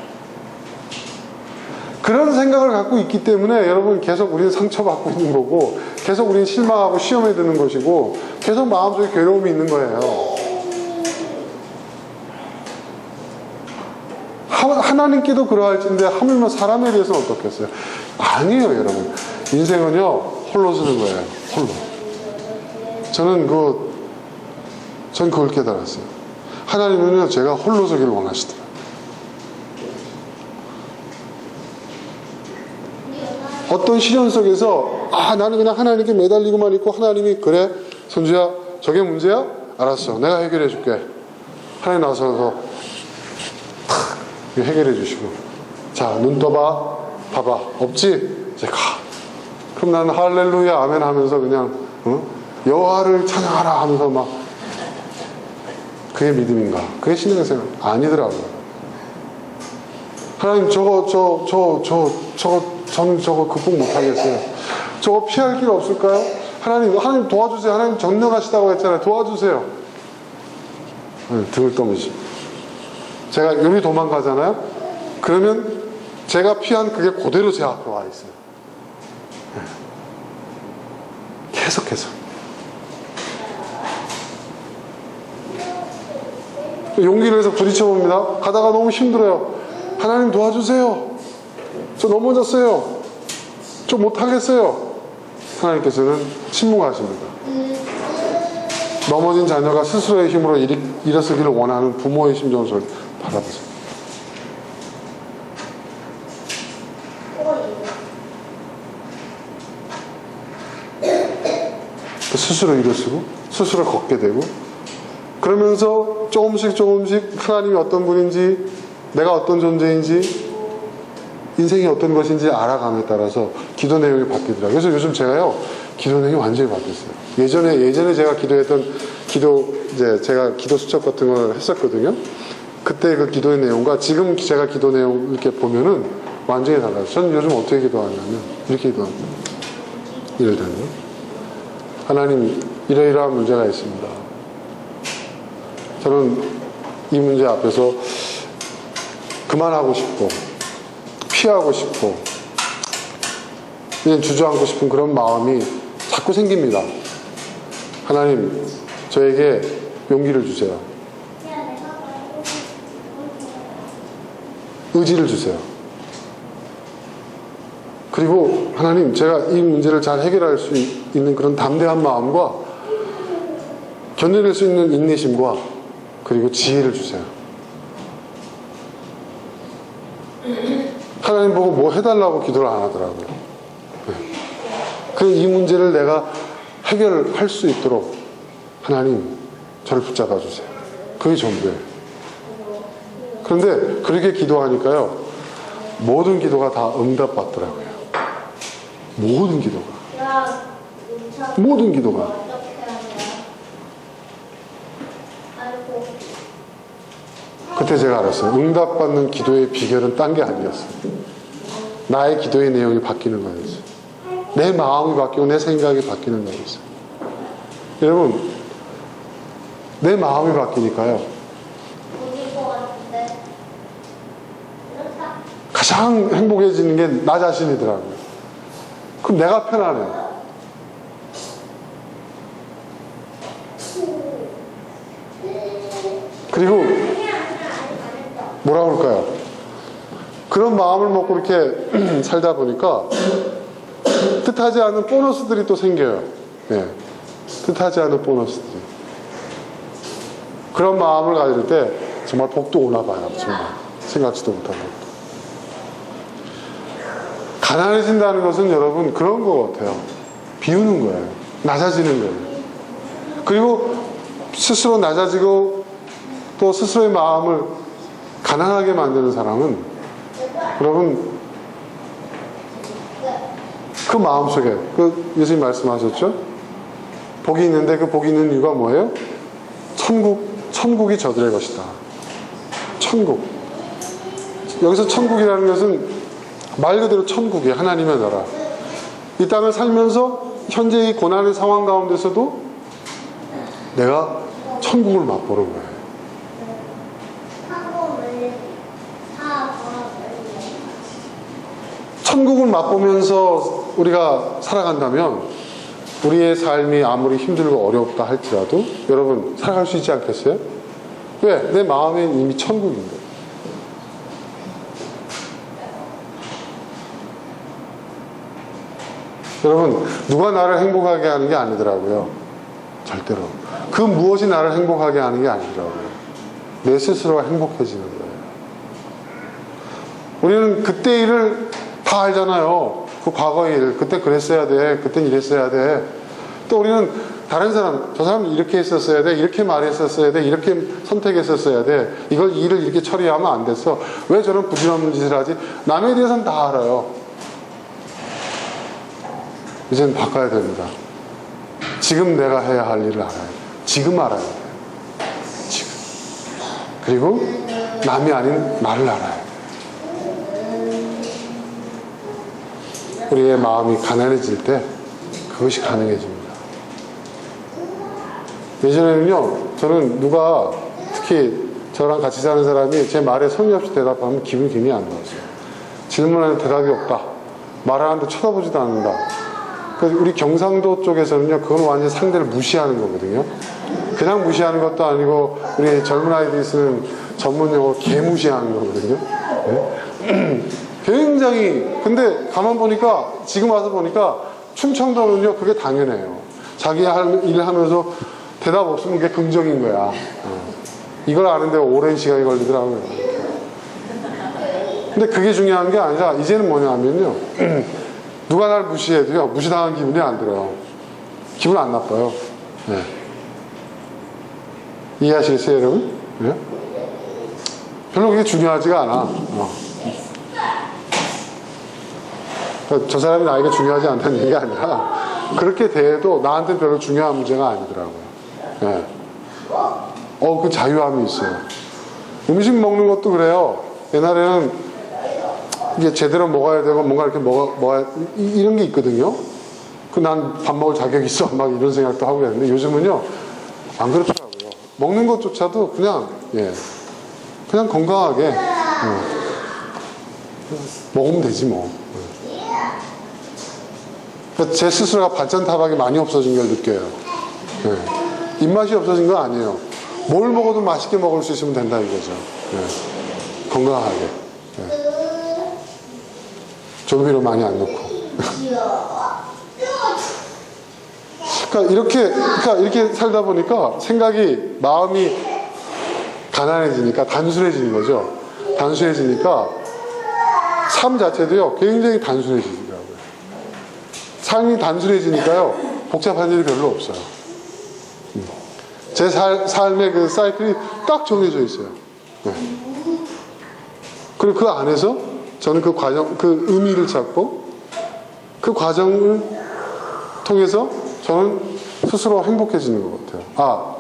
그런 생각을 갖고 있기 때문에 여러분, 계속 우리는 상처받고 있는 거고, 계속 우리는 실망하고 시험에 드는 것이고, 계속 마음속에 괴로움이 있는 거예요. 하나님께도 그러할진데 하물며 사람에 대해서는 어떻겠어요? 아니에요, 여러분. 인생은요, 홀로 서는 거예요. 홀로. 전 그걸 깨달았어요. 하나님은요, 제가 홀로 서기를 원하시더라고요. 어떤 시련 속에서 나는 그냥 하나님께 매달리고만 있고, 하나님이 그래 손주야 저게 문제야? 알았어, 내가 해결해 줄게. 하나님 나서서 탁 해결해 주시고, 자 눈 떠봐, 봐봐, 없지? 이제 가. 그럼 나는 할렐루야 아멘 하면서 그냥 여호와를 찬양하라 하면서 막, 그게 믿음인가? 그게 신앙의 생각 아니더라고요. 하나님 저는 저거 극복 못하겠어요. 저거 피할 길 없을까요? 하나님 도와주세요. 하나님 전능하시다고 했잖아요. 도와주세요. 등을 떠미시. 제가 요리 도망가잖아요. 그러면 제가 피한 그게 그대로 제 앞에 와 있어요. 계속해서. 용기를 해서 부딪혀봅니다. 가다가 너무 힘들어요. 하나님 도와주세요. 저 넘어졌어요. 저 못하겠어요. 하나님께서는 침묵하십니다. 넘어진 자녀가 스스로의 힘으로 일어서기를 원하는 부모의 심정을 바라보세요. 스스로 일어서고 스스로 걷게 되고, 그러면서 조금씩 하나님이 어떤 분인지, 내가 어떤 존재인지, 인생이 어떤 것인지 알아감에 따라서 기도 내용이 바뀌더라고요. 그래서 요즘 제가요, 기도 내용이 완전히 바뀌었어요. 예전에 제가 기도했던 제가 기도 수첩 같은 걸 했었거든요. 그때 그 기도의 내용과 지금 제가 기도 내용 이렇게 보면은 완전히 달라요. 저는 요즘 어떻게 기도하냐면 이렇게 기도합니다. 예를 들면, 하나님, 이러이러한 문제가 있습니다. 저는 이 문제 앞에서 그만하고 싶고, 피하고 싶고, 그냥 주저앉고 싶은 그런 마음이 자꾸 생깁니다. 하나님, 저에게 용기를 주세요. 의지를 주세요. 그리고 하나님, 제가 이 문제를 잘 해결할 수 있는 그런 담대한 마음과 견뎌낼 수 있는 인내심과 그리고 지혜를 주세요. 하나님 보고 뭐 해달라고 기도를 안 하더라고요. 이 문제를 내가 해결할 수 있도록 하나님 저를 붙잡아 주세요. 그게 전부예요. 그런데 그렇게 기도하니까요, 모든 기도가 다 응답받더라고요. 모든 기도가. 그때 제가 알았어요. 응답받는 기도의 비결은 딴 게 아니었어요. 나의 기도의 내용이 바뀌는 거였어요. 내 마음이 바뀌고 내 생각이 바뀌는 거였어요. 여러분, 내 마음이 바뀌니까요. 어디 것 같은데. 이렇다. 가장 행복해지는 게 나 자신이더라고요. 그럼 내가 편안해요. 그리고 뭐라 그럴까요? 그런 마음을 먹고 이렇게 살다 보니까 뜻하지 않은 보너스들이 또 생겨요. 예. 뜻하지 않은 보너스들이. 그런 마음을 가질 때 정말 복도 오나 봐요. 정말 생각지도 못하고. 가난해진다는 것은 여러분 그런 것 같아요. 비우는 거예요. 낮아지는 거예요. 그리고 스스로 낮아지고 또 스스로의 마음을 가난하게 만드는 사람은 여러분 그 마음속에 그 예수님 말씀하셨죠? 복이 있는데 그 복이 있는 이유가 뭐예요? 천국이 저들의 것이다. 천국. 여기서 천국이라는 것은 말 그대로 천국이에요. 하나님의 나라. 이 땅을 살면서 현재 이 고난의 상황 가운데서도 내가 천국을 맛보는 거예요. 천국을 맛보면서 우리가 살아간다면 우리의 삶이 아무리 힘들고 어렵다 할지라도 여러분 살아갈 수 있지 않겠어요? 왜? 내 마음엔 이미 천국인데. 여러분 누가 나를 행복하게 하는 게 아니더라고요. 절대로. 그 무엇이 나를 행복하게 하는 게 아니더라고요. 내 스스로가 행복해지는 거예요. 우리는 그때 일을 다 알잖아요. 그 과거의 일, 그때 그랬어야 돼, 그땐 이랬어야 돼. 또 우리는 다른 사람, 저 사람은 이렇게 했었어야 돼, 이렇게 말했었어야 돼, 이렇게 선택했었어야 돼, 이걸 일을 이렇게 처리하면 안 됐어. 왜 저런 부질없는 짓을 하지? 남에 대해서는 다 알아요. 이제는 바꿔야 됩니다. 지금 내가 해야 할 일을 알아야 돼. 지금 알아야 돼. 지금. 그리고 남이 아닌 나를 알아야 돼. 우리의 마음이 가난해질 때 그것이 가능해집니다. 예전에는요, 저는 누가 특히 저랑 같이 사는 사람이 제 말에 성의 없이 대답하면 기분이 굉장히 안 좋았어요. 질문하는 대답이 없다. 말하는데 쳐다보지도 않는다. 그래서 우리 경상도 쪽에서는요, 그건 완전 상대를 무시하는 거거든요. 그냥 무시하는 것도 아니고 우리 젊은 아이들이 쓰는 전문 용어 개무시하는 거거든요. 네? 굉장히, 근데 가만 보니까, 지금 와서 보니까 충청도는요, 그게 당연해요. 자기 할 일을 하면서 대답 없으면 그게 긍정인 거야. 이걸 아는데 오랜 시간이 걸리더라고요. 근데 그게 중요한 게 아니라, 이제는 뭐냐면요, 누가 날 무시해도요, 무시당한 기분이 안 들어요. 기분 안 나빠요. 네. 이해하시겠어요, 여러분? 네? 별로 그게 중요하지가 않아. 저 사람이 나에게 중요하지 않다는 얘기가 아니라 그렇게 대해도 나한테 별로 중요한 문제가 아니더라고요. 네. 그 자유함이 있어요. 음식 먹는 것도 그래요. 옛날에는 이게 제대로 먹어야 되고 뭔가 이렇게 먹어야 이런 게 있거든요. 난 밥 먹을 자격이 있어 막 이런 생각도 하고 그랬는데 요즘은요 안 그렇더라고요. 먹는 것조차도 그냥 건강하게 먹으면 되지 뭐. 제 스스로가 반찬 타박이 많이 없어진 걸 느껴요. 네. 입맛이 없어진 건 아니에요. 뭘 먹어도 맛있게 먹을 수 있으면 된다 이거죠. 네. 건강하게. 네. 조미료 많이 안 넣고. 그러니까 이렇게 살다 보니까 생각이, 마음이 가난해지니까 단순해지는 거죠. 단순해지니까 삶 자체도요, 굉장히 단순해지더라고요. 삶이 단순해지니까요, 복잡한 일이 별로 없어요. 제 삶의 그 사이클이 딱 정해져 있어요. 네. 그리고 그 안에서 저는 그 과정, 그 의미를 찾고 그 과정을 통해서 저는 스스로 행복해지는 것 같아요.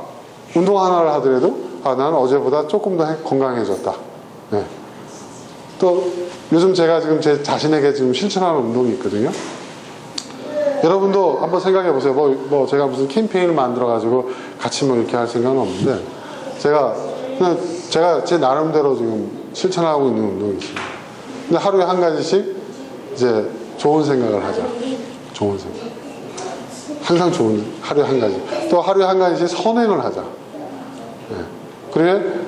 운동 하나를 하더라도 나는 어제보다 조금 더 건강해졌다. 네. 또 요즘 제가 지금 제 자신에게 지금 실천하는 운동이 있거든요. 여러분도 한번 생각해 보세요. 뭐 제가 무슨 캠페인을 만들어 가지고 같이 뭐 이렇게 할 생각은 없는데, 제가 제 나름대로 지금 실천하고 있는 운동이 있어요. 근데 하루에 한 가지씩 이제 좋은 생각을 하자. 좋은 생각. 항상 하루에 한 가지. 또 하루에 한 가지씩 선행을 하자. 예.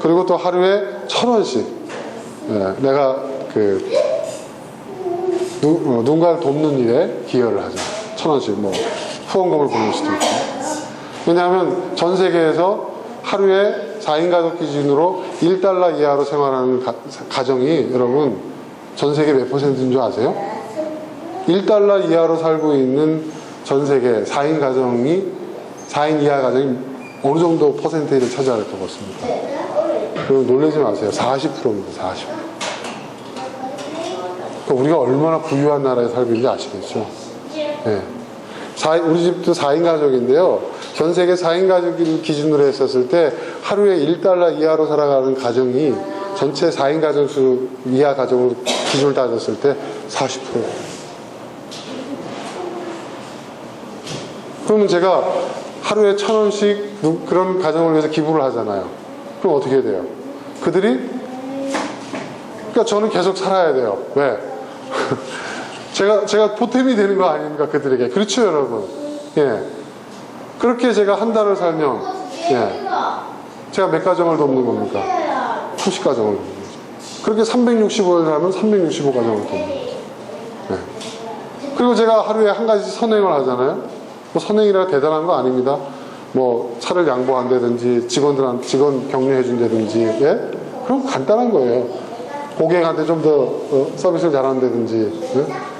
그리고 또 하루에 1,000원씩. 예. 내가 누군가를 돕는 일에 기여를 하자. 1,000원씩 뭐 후원금을 보낼 수도 있고. 왜냐하면 전 세계에서 하루에 4인 가족 기준으로 $1 이하로 생활하는 가정이 여러분 전 세계 몇 %인 줄 아세요? $1 이하로 살고 있는 전 세계 4인 이하 가정이 어느 정도 퍼센테이지를 차지할 것 같습니까? 그럼 놀라지 마세요. 40%입니다. 40%. 그러니까 우리가 얼마나 부유한 나라에 살고 있는지 아시겠죠? 네. 우리 집도 4인 가족인데요. 전 세계 4인 가족 기준으로 했었을 때 하루에 $1 이하로 살아가는 가정이 전체 4인 가족 수 이하 가정으로 기준을 따졌을 때 40%예요. 그러면 제가 하루에 1,000원씩 그런 가정을 위해서 기부를 하잖아요. 그럼 어떻게 돼요? 그러니까 저는 계속 살아야 돼요. 왜? 제가 보탬이 되는 거 아닙니까? 그들에게. 그렇죠, 여러분? 예. 그렇게 제가 한 달을 살면, 예. 제가 몇 가정을 돕는 겁니까? 90가정을 돕는 거죠. 그렇게 365일 살면 365가정을 돕는 거죠. 예. 그리고 제가 하루에 한 가지 선행을 하잖아요? 뭐 선행이라 대단한 거 아닙니다. 뭐 차를 양보한다든지 직원 격려해준다든지, 예? 그럼 간단한 거예요. 고객한테 좀 더 서비스를 잘한다든지, 예?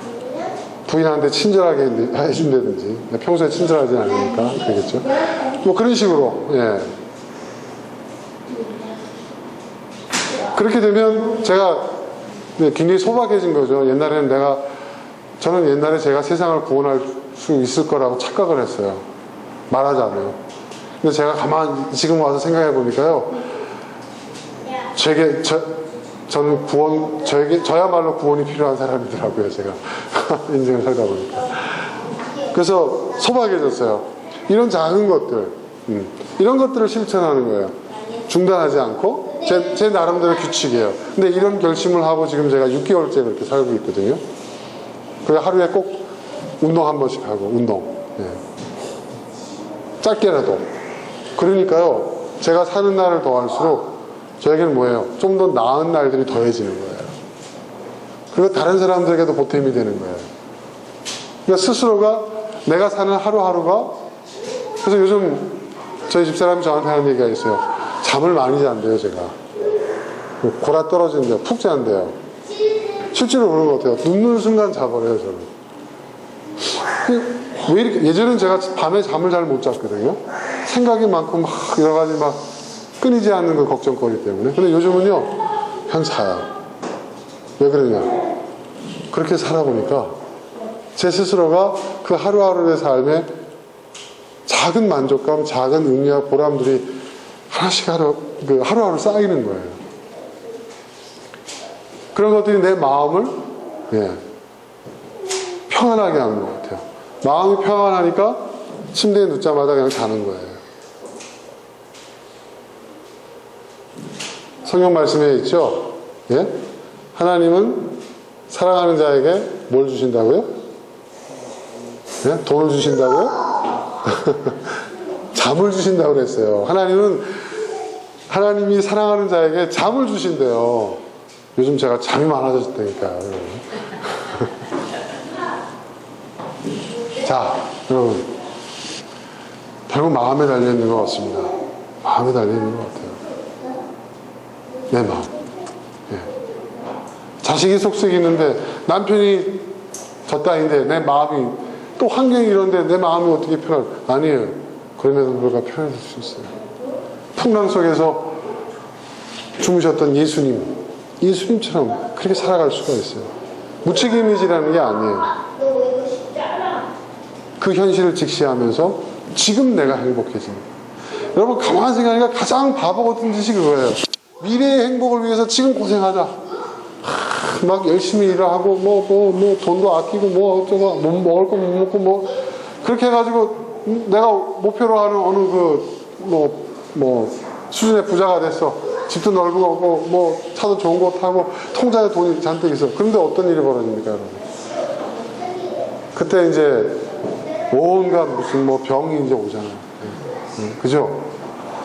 부인한테 친절하게 해준다든지. 평소에 친절하지 않으니까 그러겠죠. 뭐 그런 식으로, 예. 그렇게 되면 제가 굉장히 소박해진 거죠. 저는 옛날에 제가 세상을 구원할 수 있을 거라고 착각을 했어요. 말하자면. 근데 제가 지금 와서 생각해 보니까요. 저야말로 구원이 필요한 사람이더라고요, 제가. 인생을 살다 보니까. 그래서 소박해졌어요. 이런 작은 것들, 이런 것들을 실천하는 거예요. 중단하지 않고, 제 나름대로 규칙이에요. 근데 이런 결심을 하고 지금 제가 6개월째 그렇게 살고 있거든요. 그리고 하루에 꼭 운동 한 번씩 하고, 운동. 예. 짧게라도. 그러니까요, 제가 사는 날을 더할수록 저에게는 뭐예요? 좀 더 나은 날들이 더해지는 거예요. 그리고 다른 사람들에게도 보탬이 되는 거예요. 그러니까 스스로가 내가 사는 하루하루가, 그래서 요즘 저희 집사람이 저한테 하는 얘기가 있어요. 잠을 많이 잔대요, 제가. 골아 떨어진대요. 푹 잔대요. 실제로 그런 것 같아요. 눕는 순간 자버려요, 저는. 왜 이렇게, 예전엔 제가 밤에 잠을 잘 못 잤거든요. 생각이 많고 막 여러 가지 막 끊이지 않는 그 걱정거리 때문에. 근데 요즘은요, 그냥 자요. 왜 그러냐. 그렇게 살아보니까 제 스스로가 그 하루하루의 삶에 작은 만족감, 작은 의미와 보람들이 하나씩 하루하루 쌓이는 거예요. 그런 것들이 내 마음을, 예, 평안하게 하는 것 같아요. 마음이 평안하니까 침대에 눕자마자 그냥 자는 거예요. 성경 말씀에 있죠? 예? 하나님은 사랑하는 자에게 뭘 주신다고요? 예? 돈을 주신다고요? 잠을 주신다고 그랬어요. 하나님이 사랑하는 자에게 잠을 주신대요. 요즘 제가 잠이 많아졌다니까요. 자, 여러분. 결국 마음에 달려있는 것 같습니다. 마음에 달려있는 것 같아요. 내 마음. 예. 자식이 속썩이는데 남편이 저 따위인데 내 마음이, 또 환경이 이런데 내 마음이 어떻게 아니에요. 그럼에도 불구하고 편해질 수 있어요. 풍랑 속에서 주무셨던 예수님처럼 그렇게 살아갈 수가 있어요. 무책임이지라는 게 아니에요. 그 현실을 직시하면서 지금 내가 행복해지는 거예요. 여러분 가만히 생각하니까 가장 바보 같은 짓이 그거예요. 미래의 행복을 위해서 지금 고생하자. 막 열심히 일을 하고 뭐 돈도 아끼고 뭐 어쩌고 뭐 먹을 거 못 먹고 뭐 그렇게 해가지고 내가 목표로 하는 어느 뭐 수준의 부자가 됐어. 집도 넓고 뭐 차도 좋은 거 타고 통장에 돈이 잔뜩 있어. 그런데 어떤 일이 벌어집니까, 여러분? 그때 이제 온갖 무슨 뭐 병이 이제 오잖아요. 그죠?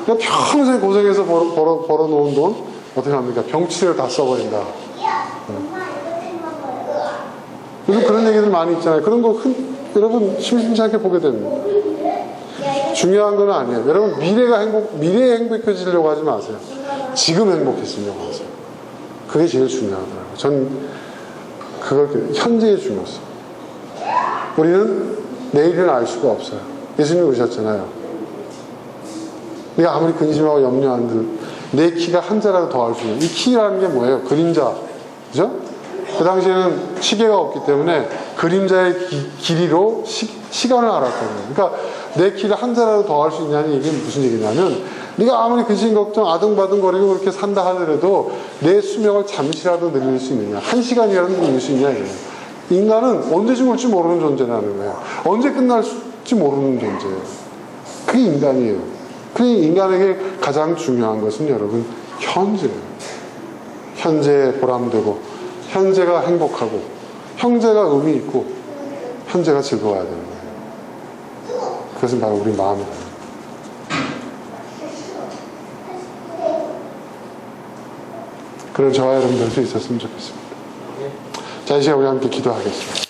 그러니까 평생 고생해서 벌어놓은 돈 어떻게 합니까? 병치레로 다 써버린다. 요즘 그런 얘기들 많이 있잖아요. 그런 거 여러분 심심치 않게 보게 됩니다. 중요한 건 아니에요. 여러분 미래에 행복해지려고 하지 마세요. 지금 행복해지려고 하세요. 그게 제일 중요하더라고요. 전 그걸 현재의 중요성. 우리는 내일은 알 수가 없어요. 예수님이 그러셨잖아요. 네가 아무리 근심하고 염려한들 내 키가 한 자라도 더 알 수 있는. 이 키라는 게 뭐예요? 그림자. 그죠? 그 당시에는 시계가 없기 때문에 그림자의 길이로 시간을 알았거든요. 그러니까 내 키를 한 자라도 더 알 수 있냐는 얘기는 무슨 얘기냐면 네가 아무리 근심 걱정 아등바등거리고 그렇게 산다 하더라도 내 수명을 잠시라도 늘릴 수 있느냐, 1시간이라도 늘릴 수 있냐 이거예요. 인간은 언제 죽을지 모르는 존재라는 거예요. 언제 끝날지 모르는 존재예요. 그게 인간이에요. 그게 인간에게 가장 중요한 것은 여러분 현재예요. 현재에 보람되고 현재가 행복하고 현재가 의미 있고 현재가 즐거워야 되는 거예요. 그것은 바로 우리 마음이에요. 그런 저와 여러분 될 수 있었으면 좋겠습니다. 자, 이 시간 우리 함께 기도하겠습니다.